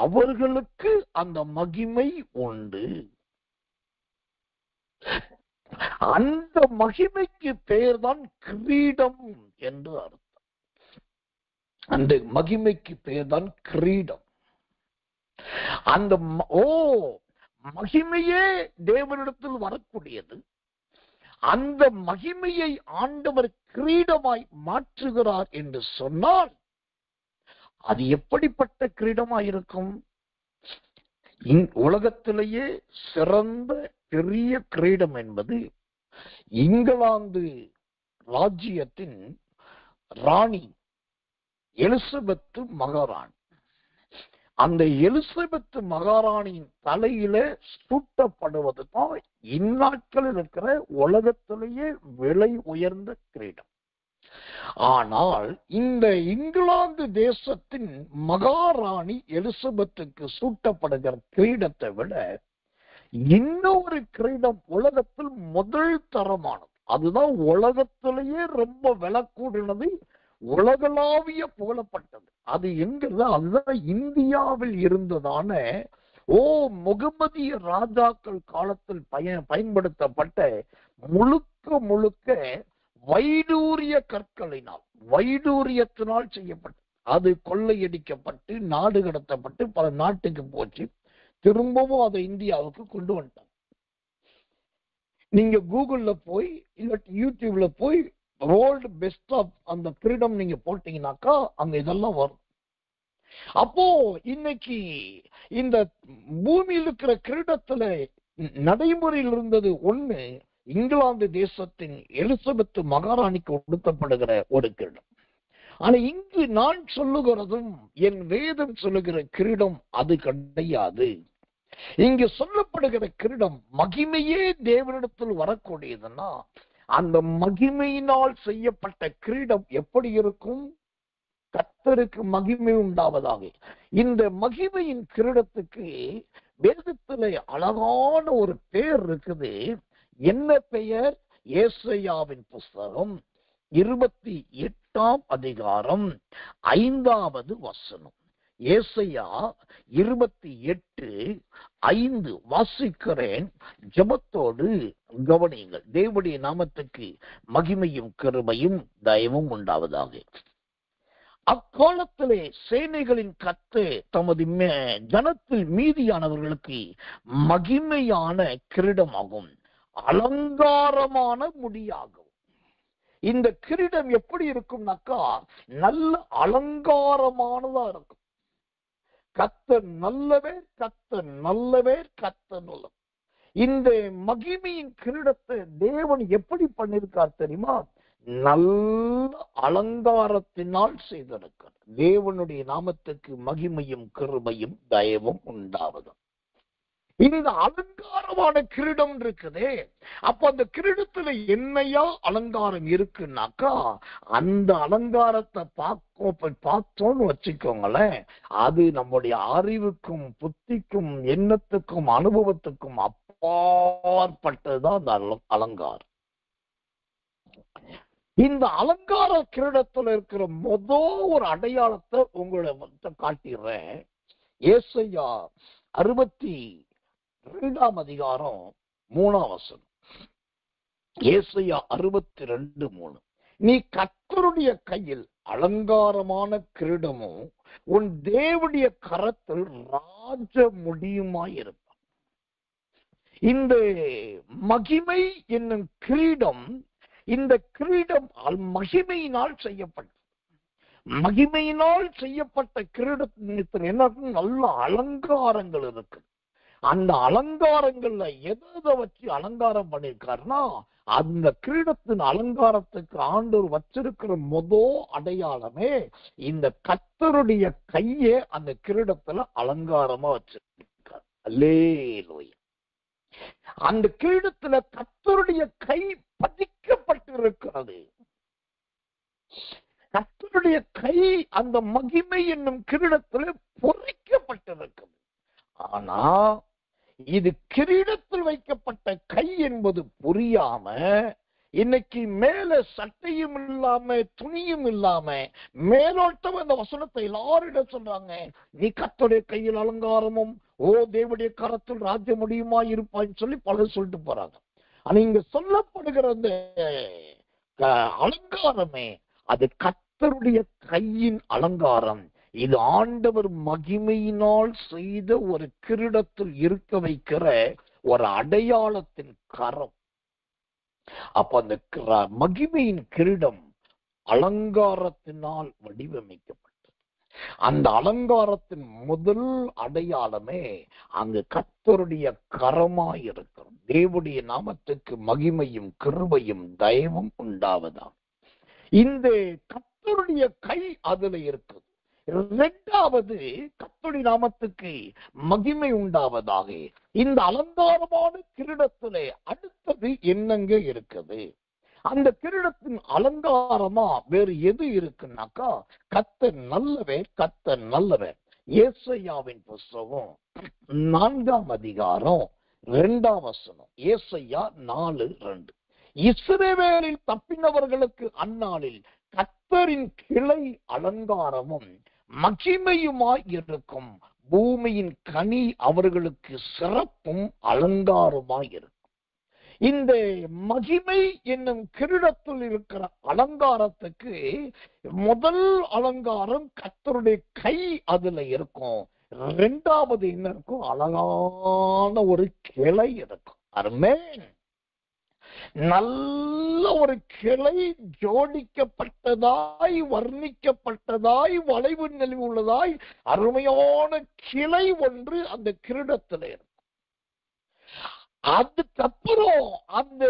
அவர்களுக்கு அந்த மகிமை உண்டு. அந்த மகிமைக்கு பெயர்தான் கிரீடம் என்று அர்த்தம். அந்த மகிமைக்கு பெயர்தான் கிரீடம். அந்த மகிமையே தேவனிடத்தில் வரக்கூடியது. அந்த மகிமையை ஆண்டவர் கிரீடமாய் மாற்றுகிறார் என்று சொன்னால் அது எப்படிப்பட்ட கிரீடமாய் இருக்கும்? உலகத்திலேயே சிறந்த பெரிய கிரீடம் என்பது இங்கிலாந்து ராஜ்யத்தின் ராணி எலிசபெத் மகாராணி. அந்த எலிசபெத் மகாராணியின் தலையில சூட்டப்படுவது தான் இந்நாட்களில் இருக்கிற உலகத்திலேயே விலை உயர்ந்த கிரீடம். ஆனால் இந்த இங்கிலாந்து தேசத்தின் மகாராணி எலிசபெத்துக்கு சூட்டப்படுகிற கிரீடத்தை விட இன்னொரு கிரீடம் உலகத்தில் முதல் தரமானது. அதுதான் உலகத்திலேயே ரொம்ப விலை கூடினது, உலகளாவிய புகழப்பட்டது. அது என்கிறது, அதுதான் இந்தியாவில் இருந்ததான முகமதிய ராஜாக்கள் காலத்தில் பயன்படுத்தப்பட்ட முழுக்க முழுக்க வைடூரிய கற்களினால், வைடூரியத்தினால் செய்யப்பட்டது. அது கொள்ளையடிக்கப்பட்டு நாடு கடத்தப்பட்டு பல நாட்டுக்கு போச்சு. திரும்பவும் அதை இந்தியாவுக்கு கொண்டு வந்துட்டாங்க. நீங்க கூகுள்ல போய் இல்லாட்டி யூடியூப்ல போய் வேர்ல்டு பெஸ்ட் ஆஃப் அந்த கிரீடம் நீங்க போட்டீங்கன்னாக்கா அங்க இதெல்லாம் வரும். அப்போ இன்னைக்கு இந்த பூமியில் இருக்கிற கிரீடத்துல நடைமுறையில் இருந்தது ஒண்ணு, இங்கிலாந்து தேசத்தின் எலிசபெத் மகாராணிக்கு உடுத்தப்படுகிற ஒரு கிரீடம். ஆனா இங்கு நான் சொல்லுகிறதும் என் வேதம் சொல்லுகிற கிரீடம் அது கிடையாது. இங்கு சொல்லப்படுகிற கிரீடம் மகிமையே தேவனிடத்தில் வரக்கூடியதுன்னா அந்த மகிமையினால் செய்யப்பட்ட கிரீடம் எப்படி இருக்கும்? கர்த்தருக்கு மகிமை உண்டாவதாக. இந்த மகிமையின் கிரீடத்துக்கு வேதத்திலே அழகான ஒரு பெயர் இருக்குது. என்ன பெயர்? ஏசாயாவின் புஸ்தகம் 28ஆம் அதிகாரம் 5வது வசனம். ஏசாயா 28:5 வாசிக்கிறேன். ஜெபத்தோடு கவனியுங்கள். தேவனுடைய நாமத்துக்கு மகிமையும் கிருபையும் தயவும் உண்டாவதாக. அக்காலத்திலே சேனைகளின் கர்த்தர் தமது ஜனத்தில் மீதியானவர்களுக்கு மகிமையான கிரீடமாகும், அலங்காரமான முடியாகும். இந்த கிரீடம் எப்படி இருக்கும்னாக்கா நல்ல அலங்காரமானதா இருக்கும். கர்த்தர் நல்லவர், கர்த்தர் நல்லவர், கர்த்தர் நல்லவர். இந்த மகிமையின் கிரீடத்தை தேவன் எப்படி பண்ணிருக்கார் தெரியுமா? நல்ல அலங்காரத்தினால் செய்திருக்கிறார். தேவனுடைய நாமத்துக்கு மகிமையும் கிருபையும் தயவும் உண்டாவது. இந்த அலங்காரமான கிரீடம் இருக்குதே, அப்ப அந்த கிரீடத்துல என்னையா அலங்காரம் இருக்குன்னாக்கா அந்த அலங்காரத்தை பார்த்தோன்னு வச்சுக்கோங்களேன், அது நம்முடைய அறிவுக்கும் புத்திக்கும் எண்ணத்துக்கும் அனுபவத்துக்கும் அப்பாற்பட்டதுதான் அந்த அலங்காரம். இந்த அலங்கார கிரீடத்துல இருக்கிற ஒரு அடையாளத்தை உங்களை காட்டிடுறேன். ஏசாயா 62ஆம் அதிகாரம் 3ஆம் வசனம். ஏசாயா 62:3. நீ கர்த்தருடைய கையில் அலங்காரமான கிரீடமும் உன் தேவனுடைய கரத்தில் ராஜ முடியுமாய் இருப்பான். இந்த மகிமை என்னும் கிரீடம், இந்த கிரீடம் மகிமையினால் செய்யப்பட்டது. மகிமையினால் செய்யப்பட்ட கிரீடத்தில் என்ன நல்ல அலங்காரங்கள் இருக்கு. அந்த அலங்காரங்கள்ல எதை வச்சு அலங்காரம் பண்ணிருக்காருன்னா அந்த கிரீடத்தின் அலங்காரத்துக்கு ஆண்டவர் வச்சிருக்கிற அடையாளமே இந்த கர்த்தருடைய கையே அந்த கிரீடத்துல அலங்காரமா வச்சிருக்காரு. அல்லேலூயா. அந்த கிரீடத்துல கர்த்தருடைய கை பதிக்கப்பட்டிருக்கிறது. கர்த்தருடைய கை அந்த மகிமை என்னும் கிரீடத்துல பொறிக்கப்பட்டிருக்கிறது. ஆனா இது கிரீடத்தில் வைக்கப்பட்ட கை என்பது புரியாம இன்னைக்கு மேல சட்டையும் இல்லாம துணியும் இல்லாம மேலோட்டம் அந்த வசனத்தை எல்லாரிடம் சொல்றாங்க. நீ கர்த்தருடைய கையில் அலங்காரமும் தேவனுடைய கரத்தில் ராஜ்ய முடியுமா இருப்பான்னு சொல்லி பலர் சொல்லிட்டு போறாங்க. ஆனா இங்க சொல்லப்படுகிற அந்த அலங்காரமே அது கர்த்தருடைய கையின் அலங்காரம். இது ஆண்டவர் மகிமையினால் செய்த ஒரு கிரீடத்தில் இருக்க வைக்கிற ஒரு அடையாளத்தின் கரம். அப்ப அந்த மகிமையின் கிரீடம் அலங்காரத்தினால் வடிவமைக்கப்பட்டது. அந்த அலங்காரத்தின் முதல் அடையாளமே அங்கு கர்த்தருடைய கரமாய் இருக்கிறது. தேவனுடைய நாமத்துக்கு மகிமையும் கிருபையும் தயவும் உண்டாவதாம். இந்த கர்த்தருடைய கை அதுல இருக்குது. இரண்டாவது, கர்த்தருடைய நாமத்துக்கு மகிமை உண்டாவதாக. இந்த அலங்காரமான கிரீடத்திலே அடுத்தது என்னங்க இருக்குது? அந்த கிரீடத்தின் அலங்காரமா வேறு எது இருக்குன்னாக்கா கர்த்தர் நல்லவர், கர்த்தர் நல்லவர். ஏசாயாவின் புஸ்தகம் 4ஆம் அதிகாரம் 2ஆம் வசனம். ஏசாயா 4:2. இஸ்ரவேலில் தப்பினவர்களுக்கு அந்நாளில் கர்த்தரின் கிளை அலங்காரமும் மகிமையுமாய் இருக்கும், பூமியின் கனி அவர்களுக்கு சிறப்பும் அலங்காரமாய் இருக்கும். இந்த மகிமை என்னும் கிரீடத்தில் இருக்கிற அலங்காரத்துக்கு முதல் அலங்காரம் கர்த்தருடைய கை அதுல இருக்கும். இரண்டாவது என்ன இருக்கும்? அழகான ஒரு கிளை இருக்கும். அருமே. நல்ல ஒரு கிளை, ஜோடிக்கப்பட்டதாய், வர்ணிக்கப்பட்டதாய், வளைவு நெளிவு உள்ளதாய் அருமையான கிளை ஒன்று அந்த கிரீடத்தில் இருக்கும். அதுக்கப்புறம் அந்த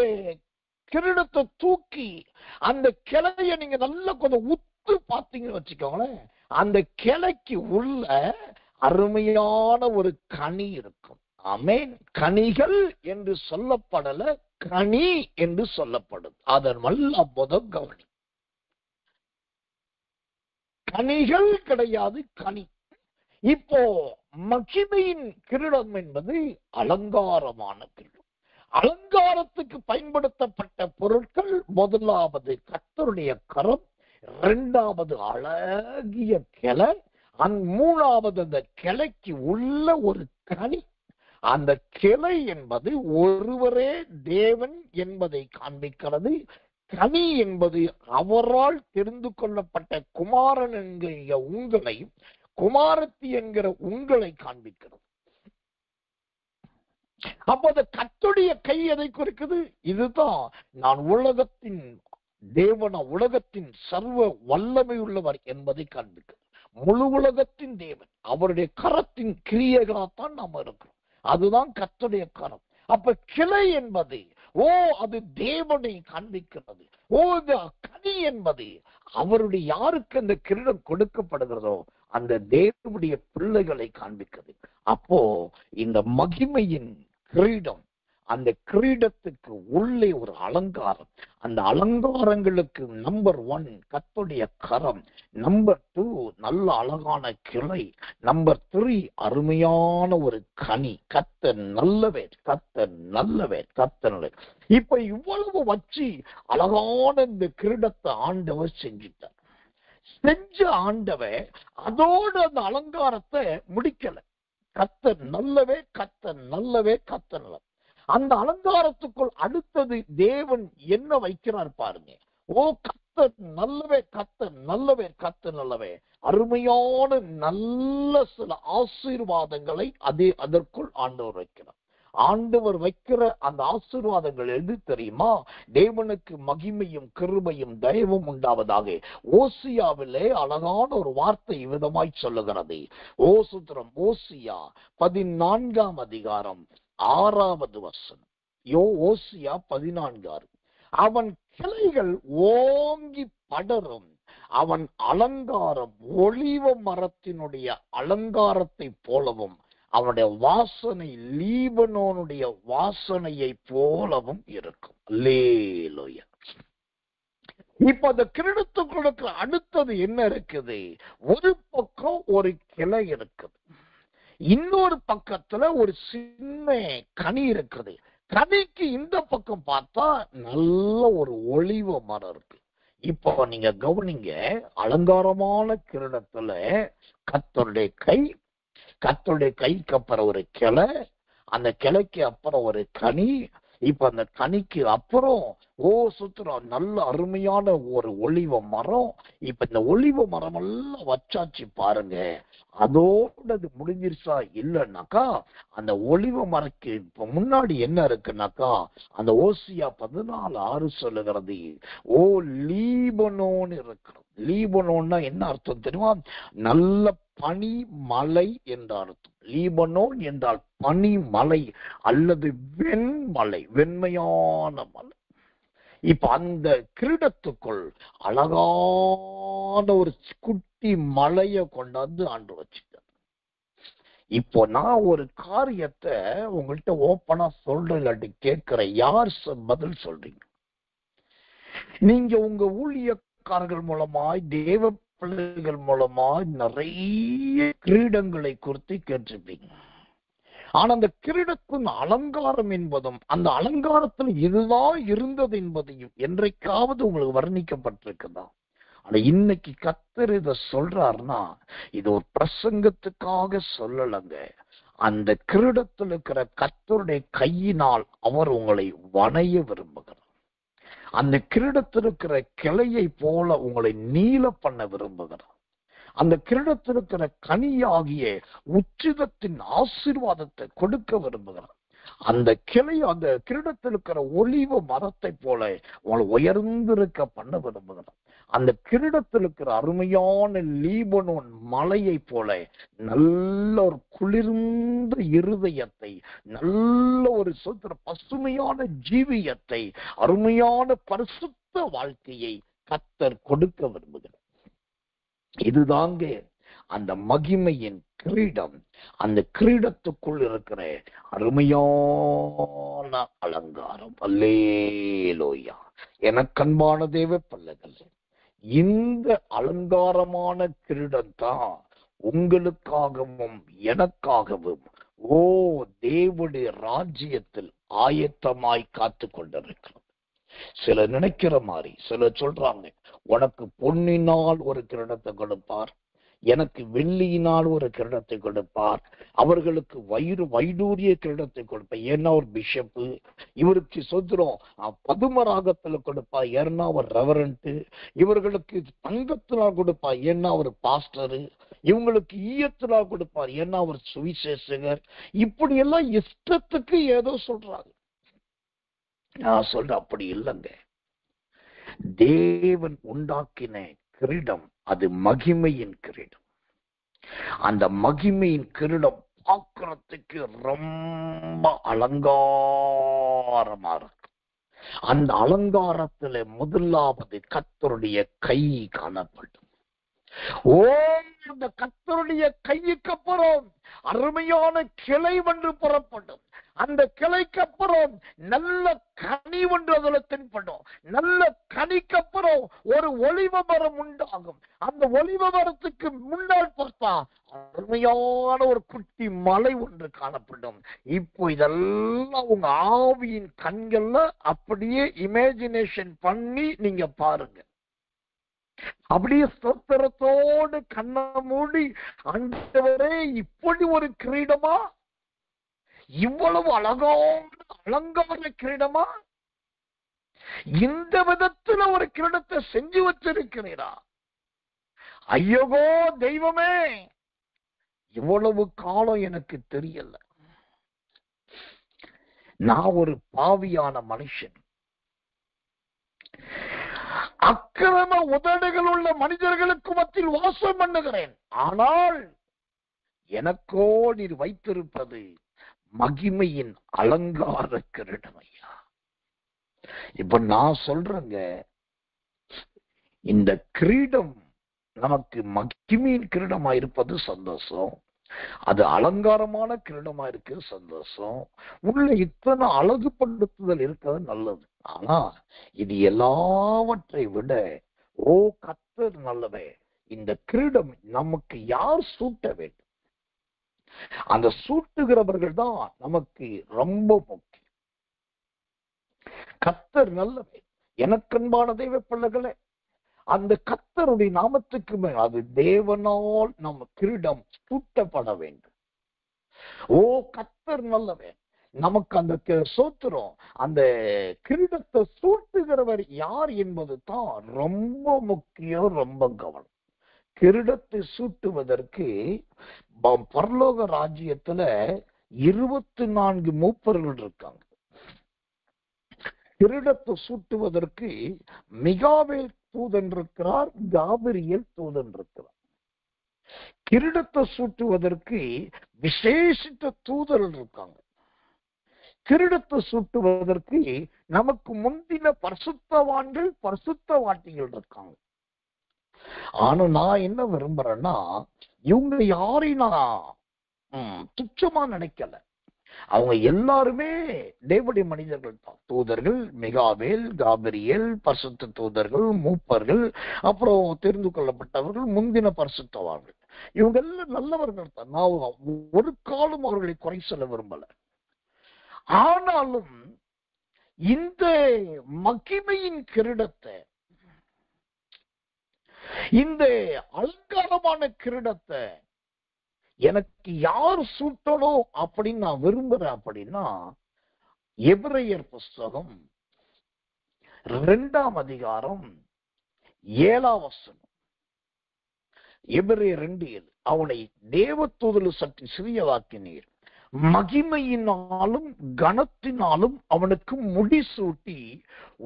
கிரீடத்தை தூக்கி அந்த கிளைய நீங்க நல்லா கொஞ்சம் உத்து பார்த்தீங்கன்னு வச்சுக்கோங்களேன், அந்த கிளைக்கு உள்ள அருமையான ஒரு கனி இருக்கும். ஆமென். கனிகள் என்று சொல்லப்படல, கனி என்று சொல்லப்படும். அதன் நல்ல முதல் கவனி. கனிகள் கிடையாது, கனி. இப்போ மகிமையின் கிரீடம் என்பது அலங்காரமான கிரீடம். அலங்காரத்துக்கு பயன்படுத்தப்பட்ட பொருட்கள், முதலாவது கர்த்தருடைய கரம், இரண்டாவது அழகிய கிளை, மூணாவது அந்த கிளைக்கு உள்ள ஒரு கனி. அந்த கிளை என்பது ஒருவரே தேவன் என்பதை காண்பிக்கிறது. கனி என்பது அவரால் தெரிந்து கொள்ளப்பட்ட குமாரன் என்கிற உங்களையும் குமாரத்தி என்கிற உங்களை காண்பிக்கிறது. அப்ப அந்த கர்த்தருடைய கை எதை குறிக்குது? இதுதான் நான் உலகத்தின் தேவன, உலகத்தின் சர்வ வல்லமை உள்ளவர் என்பதை காண்பிக்கிறது. முழு உலகத்தின் தேவன், அவருடைய கரத்தின் கிரியைகளாத்தான் நாம் இருக்கிறோம். அதுதான் கர்த்தருடைய கரம். அப்ப கிளை என்பது அது தேவனை காண்பிக்கிறது. இந்த கனி என்பது அவருடைய யாருக்கு அந்த கிரீடம் கொடுக்கப்படுகிறதோ அந்த தேவனுடைய பிள்ளைகளை காண்பிக்கிறது. அப்போ இந்த மகிமையின் கிரீடம், அந்த கிரீடத்துக்கு உள்ளே ஒரு அலங்காரம். அந்த அலங்காரங்களுக்கு நம்பர் 1 கர்த்தருடைய கரம், நம்பர் 2 நல்ல அழகான கிளை, நம்பர் 3 அருமையான ஒரு கனி. கர்த்தர் நல்லவர், கர்த்தர் நல்லவர், கர்த்தர் நல்லவர். இப்ப இவ்வளவு வச்சு அழகான இந்த கிரீடத்தை ஆண்டவர் செஞ்சிட்டார். செஞ்ச ஆண்டவர் அதோடு அந்த அலங்காரத்தை முடிக்கல. கர்த்தர் நல்லவே, கர்த்தர் நல்லவே, கர்த்தர் நல்லவர். அந்த அலங்காரத்துக்குள் அடுத்தது தேவன் என்ன வைக்கிறார் பாருங்க. கர்த்தர் நல்லவே, கர்த்தர் நல்லவே, கர்த்தர் நல்லவே. அருமையான நல்ல சில ஆசீர்வாதங்களை அதற்குள் ஆண்டவர் வைக்கிறார். ஆண்டவர் வைக்கிற அந்த ஆசீர்வாதங்கள் எது தெரியுமா? தேவனுக்கு மகிமையும் கிருபையும் தயவும் உண்டாவதாக. ஓசியாவிலே அழகான ஒரு வார்த்தை விதமாய் சொல்லுகிறது. ஓசியா 14ஆம் அதிகாரம் 6வது வசனம். ஓசியா 14:6. அவன் கிளைகள் ஓங்கி படரும், அவன் அலங்காரம் ஒலிவ மரத்தினுடைய அலங்காரத்தை போலவும், அவனுடைய வாசனை லீபனோனுடைய வாசனையை போலவும் இருக்கும். அல்லேலூயா. இப்ப அந்த கிரீடத்துக்குள்ளுக்கு அடுத்தது என்ன இருக்குது? ஒரு பக்கம் ஒரு கிளை இருக்குது, இன்னொரு பக்கத்துல ஒரு சின்ன கனி இருக்குது. கனிக்கு இந்த பக்கம் பார்த்தா நல்ல ஒரு ஒலிவ மரம் இருக்கு. இப்போ நீங்க கவனிங்க, அலங்காரமான கிரீடத்துல கர்த்தருடைய கை, கர்த்தருடைய கைக்கு அப்புறம் ஒரு கிளை, அந்த கிளைக்கு அப்புறம் ஒரு கனி, இப்ப அந்த கனிக்கு அப்புறம் சுத்துறோம் நல்ல அருமையான ஒரு ஒலிவ மரம். இப்ப இந்த ஒலிவ மரம் எல்லாம் வச்சாச்சு பாருங்க. அதோட அது முடிஞ்சிருச்சா? இல்லைன்னாக்கா அந்த ஒலிவ மரக்கு இப்ப முன்னாடி என்ன இருக்குன்னாக்கா, அந்த ஓசியா 14:6 சொல்லுகிறது, லீபனோன் இருக்கிறது. லீபனோன்னா என்ன அர்த்தம் தெரியுமா? நல்ல பனி மலை என்ற அர்த்தம். லீபனோன் என்றால் பனி மலை அல்லது வெண்மலை, வெண்மையான மலை. இப்ப அந்த கிரீடத்துக்குள் அழகான ஒரு குட்டி மலைய கொண்டாந்து ஆண்டு வச்சுட்டார். இப்போ நான் ஒரு காரியத்தை உங்கள்கிட்ட ஓப்பனா சொல்றேன், இல்லாட்டி கேட்கிறேன், யார் பதில் சொல்றீங்க? நீங்க உங்க ஊழியக்காரர்கள் மூலமாய், தேவ பிள்ளைகள் மூலமாய் நிறைய கிரீடங்களை குறித்து கேட்டிருப்பீங்க. ஆனா அந்த கிரீடத்தின் அலங்காரம் என்பதும், அந்த அலங்காரத்தில் இதுதான் இருந்தது என்பதையும் என்றைக்காவது உங்களுக்கு வர்ணிக்கப்பட்டிருக்குதா? ஆனா இன்னைக்கு கர்த்தர் இத சொல்றாருன்னா, இது ஒரு பிரசங்கத்துக்காக சொல்லலங்க. அந்த கிரீடத்தில் இருக்கிற கர்த்தருடைய கையினால் அவர் உங்களை வணைய விரும்புகிறார். அந்த கிரீடத்தில் இருக்கிற கிளையை போல உங்களை நீல பண்ண விரும்புகிறார். அந்த கிரீடத்தில் இருக்கிற கனியாகிய உச்சிதத்தின் ஆசீர்வாதத்தை கொடுக்க விரும்புகிறார். அந்த கிளை, அந்த கிரீடத்தில் இருக்கிற ஒலிவ மரத்தை போல உங்களை உயர்ந்திருக்க பண்ண விரும்புகிறோம். அந்த கிரீடத்தில் இருக்கிற அருமையான லீபனோன் மலையை போல நல்ல ஒரு குளிர்ந்த இருதயத்தை, நல்ல ஒரு சுத்திர பசுமையான ஜீவியத்தை, அருமையான பரிசுத்த வாழ்க்கையை கர்த்தர் கொடுக்க விரும்புகிறார். இதுதாங்க அந்த மகிமையின் கிரீடம். அந்த கிரீடத்துக்குள் இருக்கிற அருமையான அலங்காரம். அல்லேலூயா. எனக்கன்பான தேவ பிள்ளைகள், இந்த அலங்காரமான கிரீடம் தான் உங்களுக்காகவும் எனக்காகவும் தேவனுடைய ராஜ்யத்தில் ஆயத்தமாய் காத்து கொண்டிருக்கிறோம். சிலர் நினைக்கிற மாதிரி, சிலர் சொல்றாங்க, உனக்கு பொன்னினால் ஒரு கிரீடத்தை கொடுப்பார், எனக்கு வெள்ளியினால் ஒரு கிரீடத்தை கொடுப்பார், அவர்களுக்கு வைடூரிய கிரீடத்தை கொடுப்பார், ஏன்னா ஒரு பிஷப்பு, இவருக்கு சொந்தம் பதுமராகத்துல கொடுப்பார், ஏன்னா ஒரு ரெவரண்ட், இவர்களுக்கு தங்கத்தினால் கொடுப்பார், ஏன்னா ஒரு பாஸ்டரு, இவங்களுக்கு ஈயத்தினால் கொடுப்பார், ஏன்னா ஒரு சுவிசேஷகர். இப்படி எல்லாம் இஷ்டத்துக்கு ஏதோ சொல்றாங்க. நான் சொல்ற அப்படி இல்லைங்க. தேவன் உண்டாக்கின கிரீடம் அது மகிமையின் கிரீடம். அந்த மகிமையின் கிரீடம் பார்க்கறதுக்கு ரொம்ப அலங்காரமா இருக்கு. அந்த அலங்காரத்துல முதலாவது கர்த்தருடைய கை காணப்படும். அந்த கர்த்தருடைய கைக்கு அப்புறம் அருமையான கிளை ஒன்று புறப்படும். அந்த கிளைக்கு அப்புறம் நல்ல கனி ஒன்று அதுல தென்படும். நல்ல கனிக்கு அப்புறம் ஒரு ஒலிவ மரம் உண்டாகும். அந்த ஒலிவ மரத்துக்கு முன்னால் பார்த்தா அருமையான ஒரு குட்டி மலை ஒன்று காணப்படும். இப்போ இதெல்லாம் உங்க ஆவியின் கண்கள்ல அப்படியே இமேஜினேஷன் பண்ணி நீங்க பாருங்க. அப்படியே ஸ்தோத்திரத்தோடு கண்ணை மூடி, ஆண்டவரே இப்படி ஒரு கிரீடமா, இவ்வளவு அலங்கார கிரீடமா, இந்த விதத்துல ஒரு கிரீடத்தை செஞ்சு வச்சிருக்கிறீரா? ஐயோ தெய்வமே, இவ்வளவு காலம் எனக்கு தெரியல. நான் ஒரு பாவியான மனுஷன், அக்கிரம உதடுகள் உள்ள மனிதர்களுக்கு மத்தியில் வாசம் பண்ணுகிறேன். ஆனால் எனக்கோ நீர் வைத்திருப்பது மகிமையின் அலங்கார கிரீடம் ஐயா. இப்ப நான் சொல்றேங்க, இந்த கிரீடம் நமக்கு மகிமையின் கிரீடமா இருப்பது சந்தோஷம். அது அலங்காரமான கிரீடமா இருக்கு சந்தோஷம். உள்ள இத்தனை அழகுபடுத்துதல் இருக்கிறது நல்லது. ஆனா இது எல்லாவற்றை விட கர்த்தர் நல்லவே, இந்த கிரீடம் நமக்கு யார் சூட்ட வேண்டும்? அந்த சூட்டுகிறவர்கள் தான் நமக்கு ரொம்ப முக்கியம். கர்த்தர் நல்லவே. எனக்கன்பான தெய்வ பிள்ளைகளே, அந்த கர்த்தருடைய நாமத்துக்கு மேல் அது தேவனால் நம்ம கிரீடம் சூட்டப்பட வேண்டும். கர்த்தர் நல்லவே. நமக்கு அந்த சோத்திரம், அந்த கிரீடத்தை சூட்டுகிறவர் யார் என்பது தான் ரொம்ப முக்கியம், ரொம்ப கவனம். கிரீடத்தை சூட்டுவதற்கு பரலோக ராஜ்யத்துல 24 மூப்பர்கள் இருக்காங்க. கிரீடத்தை சூட்டுவதற்கு மிகாவேல் தூதன் இருக்கிறார், காபிரியேல் தூதன் இருக்கிறார். கிரீடத்தை சூட்டுவதற்கு விசேஷித்த தூதர்கள் இருக்காங்க. கிரீடத்தை சூட்டுவதற்கு நமக்கு முந்தின பரிசுத்தவான்கள், பரிசுத்தவாட்டிகள் இருக்காங்க. ஆனா நான் என்ன விரும்புறேன்னா, இவங்க யாரையும் நான் துச்சமா நினைக்கல. அவங்க எல்லாருமே தேவனுடைய மனிதர்கள் தான். தூதர்கள், மிகாவேல், காபிரியேல், பரிசுத்த தூதர்கள், மூப்பர்கள், அப்புறம் தெரிந்து கொள்ளப்பட்டவர்கள், முந்தின பரிசுத்தவான்கள். இவங்க எல்லாம் நல்லவர்கள் தான். நான் ஒரு காலம் அவர்களை குறை சொல்ல விரும்பல. ஆனாலும் இந்த மகிமையின் கிரீடத்தை, இந்த அலங்காரமான கிரீடத்தை எனக்கு யார் சூட்டணும் அப்படின்னு நான் விரும்புறேன். அப்படின்னா எபிரேயர் புஸ்தகம் 2ஆம் அதிகாரம் 7ஆம் வசனம். எபிரேயர் 2:7. அவனை தேவதூதரில் சற்று சிறியவாக்கினீர், மகிமையினாலும் கனத்தினாலும் அவனுக்கு முடிசூட்டி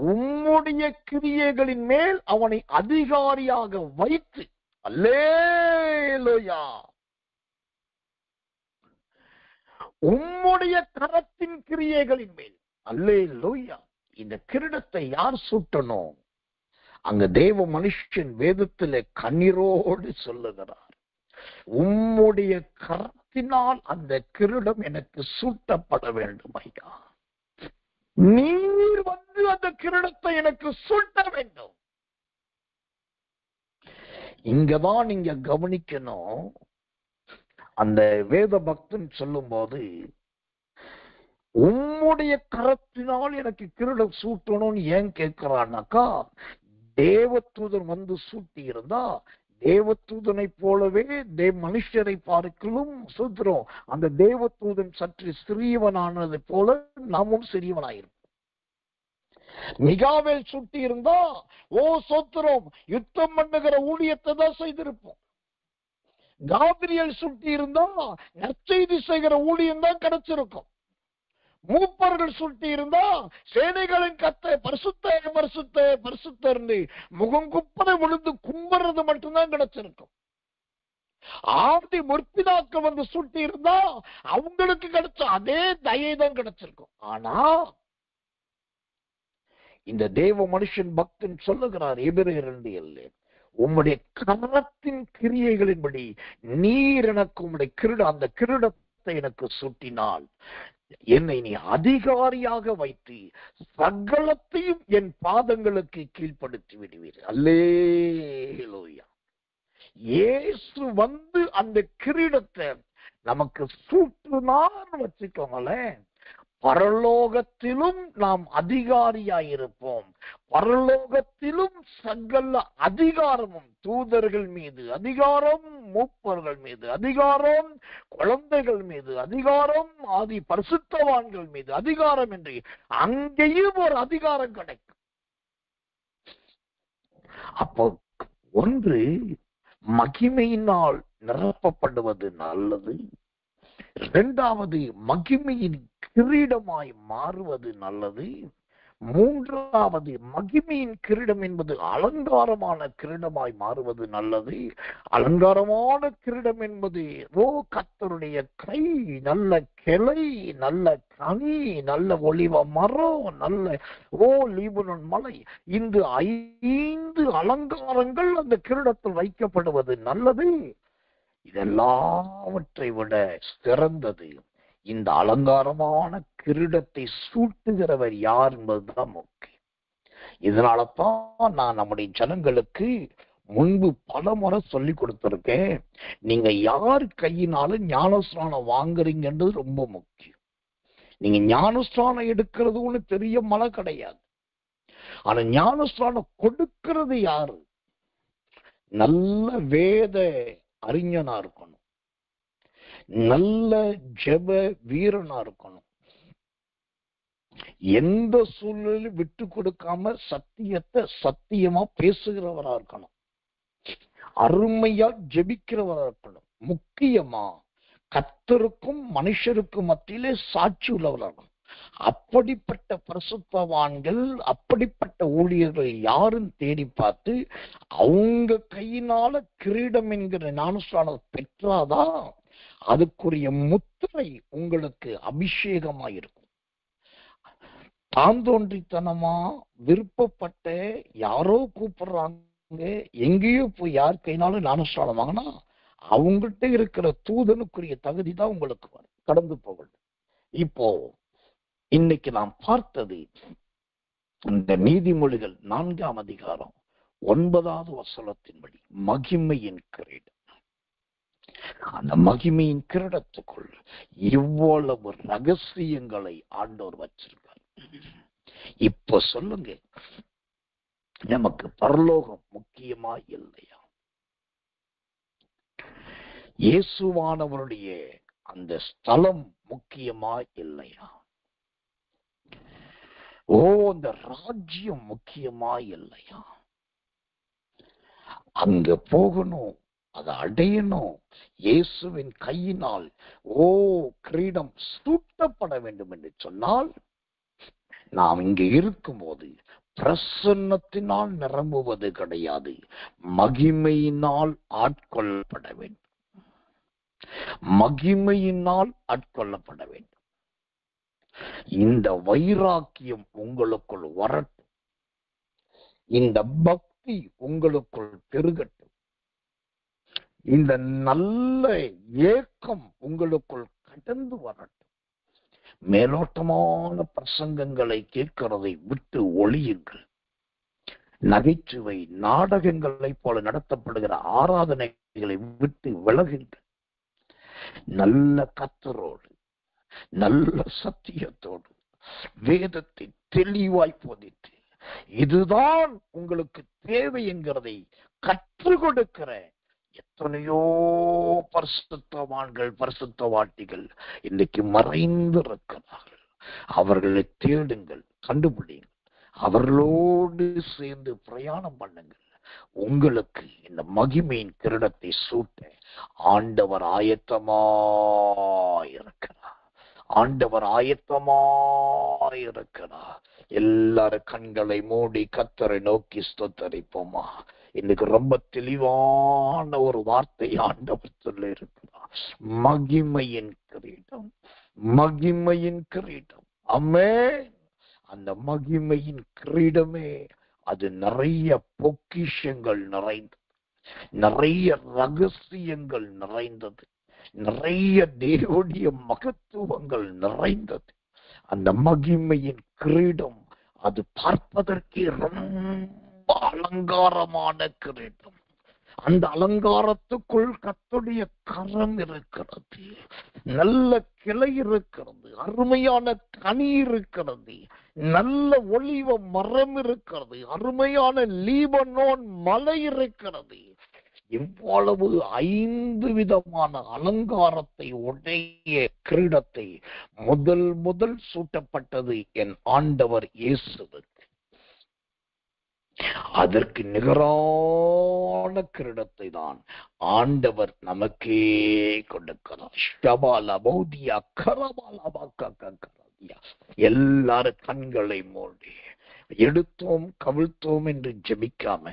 உம்முடைய கிரியைகளின் மேல் அவனை அதிகாரியாக வைத்து, அல்லேலூயா, உம்முடைய கரத்தின் கிரியைகளின் மேல், அல்லேலூயா. இந்த கிரீடத்தை யார் சூட்டணும்? அங்க தேவ மனுஷன் வேதத்திலே கண்ணீரோடு சொல்லுகிறார், உம்முடைய கரத்தினால் அந்த கிரீடம் எனக்கு சூட்டப்பட வேண்டும் ஐயா. நீர் வந்து அந்த கிரீடத்தை எனக்கு சூட்ட வேண்டும். இங்கதான் நீங்க கவனிக்கணும். அந்த வேத பக்தன் சொல்லும் போது, உம்முடைய கரத்தினால் எனக்கு கிரீடம் சூட்டணும்னு ஏன் கேட்கிறான்னாக்கா, தேவதூதன் வந்து சூட்டி இருந்தா தேவதூதனை போலவே மனுஷரை பார்க்கலும் சூத்திரம் அந்த தேவதூதன் சற்று சிறியவனானது போல நாமும் சிறியவனாயிருப்போம். மிகாவேல் சுட்டி இருந்தா ஓ சோத்திரம் யுத்தம் பண்ணுகிற ஊழியத்தை தான் செய்திருப்போம். காபிரியல் சுட்டி இருந்தா நற்செய்தி செய்கிற ஊழியம் தான் கிடைச்சிருக்கும். மூப்பர்கள் சுட்டி இருந்தா சேனைகளின் கத்தை பரிசுத்த பரிசுத்த பரிசுத்தர்னு முகங்குப்பதை விழுந்து கும்புறது மட்டும்தான் கிடைச்சிருக்கும். ஆதி முற்பிதாக்கள் வந்து சுட்டி இருந்தா அவங்களுக்கு கிடைச்ச அதே தயை தான் கிடைச்சிருக்கும். ஆனா இந்த தேவ மனுஷன் பக்தன் சொல்லுகிறார், எபிரேயர் 2:7, உம்முடைய கரத்தின் கிரியைகளின்படி நீர் எனக்கு உம்முடைய அந்த கிரீடத்தை எனக்கு சூட்டினால் என்னை நீ அதிகாரியாக வைத்து சகலத்தையும் என் பாதங்களுக்கு கீழ்ப்படுத்தி விடுவீர். அல்லேலூயா. இயேசு வந்து அந்த கிரீடத்தை நமக்கு சூட்டுனான்னு வச்சுக்கோங்களேன், பரலோகத்திலும் நாம் அதிகாரியாயிருப்போம். பரலோகத்திலும் சகல அதிகாரமும், தூதர்கள் மீது அதிகாரம், மூப்பர்கள் மீது அதிகாரம், குழந்தைகள் மீது அதிகாரம், ஆதி பரிசுத்தவான்கள் மீது அதிகாரம் என்று அங்கேயும் ஒரு அதிகாரம் கிடைக்கும். அப்போ ஒன்று மகிமையினால் நிரப்பப்படுவது நல்லது, இரண்டாவது மகிமையின் கிரீடமாய் மாறுவது நல்லது, மூன்றாவது மகிமையின் கிரீடம் என்பது அலங்காரமான கிரீடமாய் மாறுவது நல்லது. அலங்காரமான கிரீடம் என்பது கர்த்தருடைய கை, நல்ல கிளை, நல்ல கனி, நல்ல ஒலிவ மரம், நல்ல லீபனோன் மலை, இந்த 5 அலங்காரங்கள் அந்த கிரீடத்தில் வைக்கப்படுவது நல்லது. இதெல்லாவற்றை விட சிறந்தது இந்த அலங்காரமான கிரீடத்தை சூட்டுகிறவர் யார் என்பதுதான் முக்கியம். இதனாலதான் நான் நம்முடைய ஜனங்களுக்கு முன்பு பல முறை சொல்லி கொடுத்திருக்கேன், நீங்க யார் கையினாலும் ஞானஸ்நானம் வாங்குறீங்கன்றது ரொம்ப முக்கியம். நீங்க ஞானஸ்நானம் எடுக்கிறது ஒண்ணு பெரிய மலை கிடையாது. ஆனா ஞானஸ்நானம் கொடுக்கிறது யாரு? நல்ல வேத அறிஞனா இருக்கணும், நல்ல ஜெப வீரனா இருக்கணும், எந்த சூழ்நிலையும் விட்டு கொடுக்காம சத்தியத்தை சத்தியமா பேசுகிறவரா இருக்கணும், அருமையா ஜெபிக்கிறவரா இருக்கணும், முக்கியமா கர்த்தருக்கும் மனுஷருக்கும் மத்தியிலே சாட்சி உள்ளவரா இருக்கணும். அப்படிப்பட்ட பரிசுத்தவான்கள், அப்படிப்பட்ட ஊழியர்கள் யாரும் தேடி பார்த்து அவங்க கையினால கிரீடம் என்கிற ஞானஸ்நானம் பெற்றாதான் அதுக்குரிய முத்திரை உங்களுக்கு அபிஷேகமா இருக்கும். தாந்தோன்றித்தனமா விருப்பப்பட்ட யாரோ கூப்பிடுறாங்க, எங்கேயோ போய் யார் கையினாலும் ஞானஸ்நானம் வாங்கினா அவங்கள்ட்ட இருக்கிற தூதனுக்குரிய தகுதி தான் உங்களுக்கு கடந்து போகணும். இப்போ இன்னைக்கு நாம் பார்த்தது இந்த நீதிமொழிகள் 4ஆம் அதிகாரம் 9வது வசனத்தின்படி மகிமையின் கிரீடம். அந்த மகிமையின் கிரீடத்துக்குள் இவ்வளவு ரகசியங்களை ஆண்டவர் வச்சிருக்கார். இப்ப சொல்லுங்க, நமக்கு பரலோகம் முக்கியமா இல்லையா? இயேசுவானவருடைய அந்த ஸ்தலம் முக்கியமா இல்லையா? அந்த ராஜ்யம் முக்கியமா இல்லையா? அங்க போகணும், அதை அடையணும். இயேசுவின் கையினால் கிரீடம் சூட்டப்பட வேண்டும் என்று சொன்னால், நாம் இங்கு இருக்கும்போது பிரசன்னத்தினால் நிரம்புவது கிடையாது, மகிமையினால் ஆட்கொள்ளப்பட வேண்டும். மகிமையினால் ஆட்கொள்ளப்பட வேண்டும். இந்த வைராக்கியம் உங்களுக்குள் வரட்டும். இந்த பக்தி உங்களுக்குள் பெருகட்டும். இந்த நல்ல ஏக்கம் உங்களுக்குள் கடந்து வரட்டும். மேலோட்டமான பிரசங்கங்களை கேட்கிறதை விட்டு ஒளியுங்கள். நகைச்சுவை நாடகங்களை போல நடத்தப்படுகிற ஆராதனைகளை விட்டு விலகுங்கள். நல்ல கர்த்தரோடு, நல்ல சத்தியத்தோடு வேதத்தை தெளிவாய் போதித்து, இதுதான் உங்களுக்கு தேவை என்கிறதை கற்றுக் கொடுக்கிற எத்தனையோ பரிசுத்தவான்கள், பரிசுத்தவாட்டிகள் இன்னைக்கு மறைந்திருக்கிறார்கள். அவர்களை தேடுங்கள், கண்டுபிடிங்கள், அவர்களோடு சேர்ந்து பிரயாணம் பண்ணுங்கள். உங்களுக்கு இந்த மகிமையின் கிரீடத்தை சூட்ட ஆண்டவர் ஆயத்தமாயிருக்கிறார். ஆண்டவர் ஆயத்தமாயிருக்கிறார். எல்லாரும் கண்களை மூடி கர்த்தரை நோக்கி ஸ்தோத்தரிப்போமா. இன்னைக்கு ரொம்ப தெளிவான ஒரு வார்த்தை ஆண்டவர் சொல்ல இருக்கிறார். மகிமையின் கிரீடம், மகிமையின் கிரீடம். ஆமென். அந்த மகிமையின் கிரீடமே அது நிறைய பொக்கிஷங்கள் நிறைந்தது, நிறைய ரகசியங்கள் நிறைந்தது, நிறைய தேவனுடைய மகத்துவங்கள் நிறைந்தது. அந்த மகிமையின் கிரீடம் அது பார்ப்பதற்கே ரொம்ப அலங்காரமான கிரீடம். அந்த அலங்காரத்துக்குள் கர்த்தருடைய கரம் இருக்கிறது, நல்ல கிளை இருக்கிறது, அருமையான கனி இருக்கிறது, நல்ல ஒலிவ மரம் இருக்கிறது, அருமையான லீபனோன் மலை இருக்கிறது. இவ்வளவு 5 விதமான அலங்காரத்தை உடைய கிரீடத்தை முதல் சூட்டப்பட்டது என் ஆண்டவர் இயேசுவுக்கு. அதற்கு நிகரான கிரீடத்தை தான் ஆண்டவர் நமக்கே கொடுக்கிறார். எல்லாரும் கண்களை மூடி எடுத்தோம் கவிழ்த்தோம் என்று ஜெபிக்காம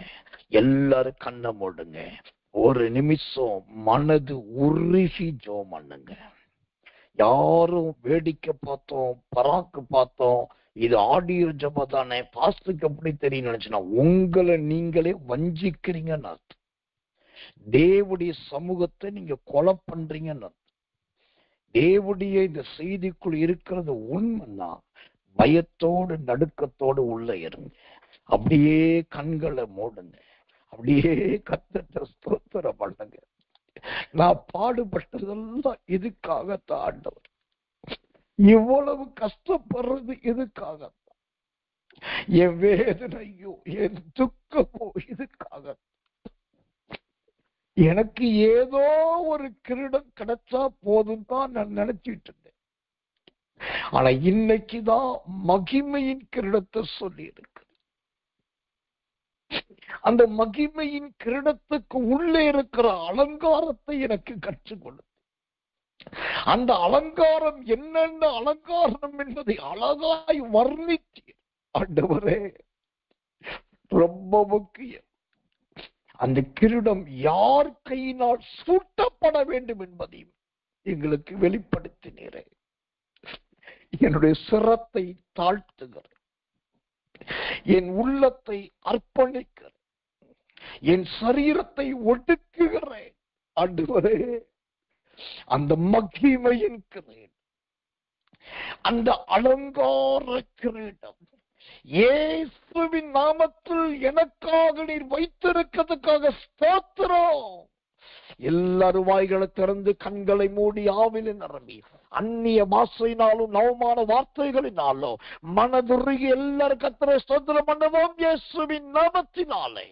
எல்லாரும் கண்ணை மூடுங்க. ஒரு நிமிஷம் மனது உருகி ஜெபம் பண்ணுங்க. யாரும் வேடிக்கை பார்த்தோம், பராக்கு பார்த்தோம், இது ஆடியோ ஜெபம் தானே, பாஸ்டுக்கு எப்படி தெரியும் நினைச்சுன்னா உங்களை நீங்களே வஞ்சிக்கிறீங்கன்னு அர்த்தம். தேவனுடைய சமூகத்தை நீங்க கொலை பண்றீங்கன்னு அர்த்தம். தேவனுடைய இந்த செய்திக்குள் இருக்கிறது உண்மைன்னா பயத்தோடு நடுக்கத்தோடு உள்ள இருங்க. அப்படியே கண்களை மூடுங்க, அப்படியே கர்த்தரை ஸ்தோத்திரம் பண்ணுங்க. நான் பாடுபட்டதெல்லாம் இதுக்காகத்தான் ஆண்டவர், இவ்வளவு கஷ்டப்படுறது இதுக்காகத்தான், என் வேதனையோ என் துக்கமோ இதுக்காக. எனக்கு ஏதோ ஒரு கிரீடம் கிடைச்சா போதும் தான் நான் நினைச்சிட்டு இருந்தேன். ஆனா இன்னைக்குதான் மகிமையின் கிரீடத்தை சொல்லி இருக்கு. அந்த மகிமையின் கிரீடத்துக்கு உள்ளே இருக்கிற அலங்காரத்தை எனக்கு கற்றுக் கொடுத்து, அந்த அலங்காரம் என்னென்ன அலங்காரம் என்பதை அழகாய் வர்ணித்து ஆண்டவரே ரொம்ப முக்கியம். அந்த கிரீடம் யார் கையினால் சூட்டப்பட வேண்டும் என்பதையும் எங்களுக்கு வெளிப்படுத்தினீரே. என்னுடைய சிரத்தை தாழ்த்துகிறேன், என் உள்ளத்தை அர்ப்பணிக்கிறேன், என் சரீரத்தை ஒடுக்குகிறேன் ஆண்டவரே. அந்த மகிமையின் கிரீடம், அந்த அலங்கார கிரீடம் இயேசுவின் நாமத்தில் எனக்காக நீர் வைத்திருக்கிறதுக்காக ஸ்தோத்திரம். எல்லாரும் வாய்களை திறந்து கண்களை மூடி ஆவில நிரம்பி அந்நிய பாஷையினாலும் நவமான வார்த்தைகளினாலும் மனதுருகி எல்லாரும் கர்த்தரை ஸ்தோத்திரம் பண்ணுவோம். இயேசுவின் நாமத்தினாலே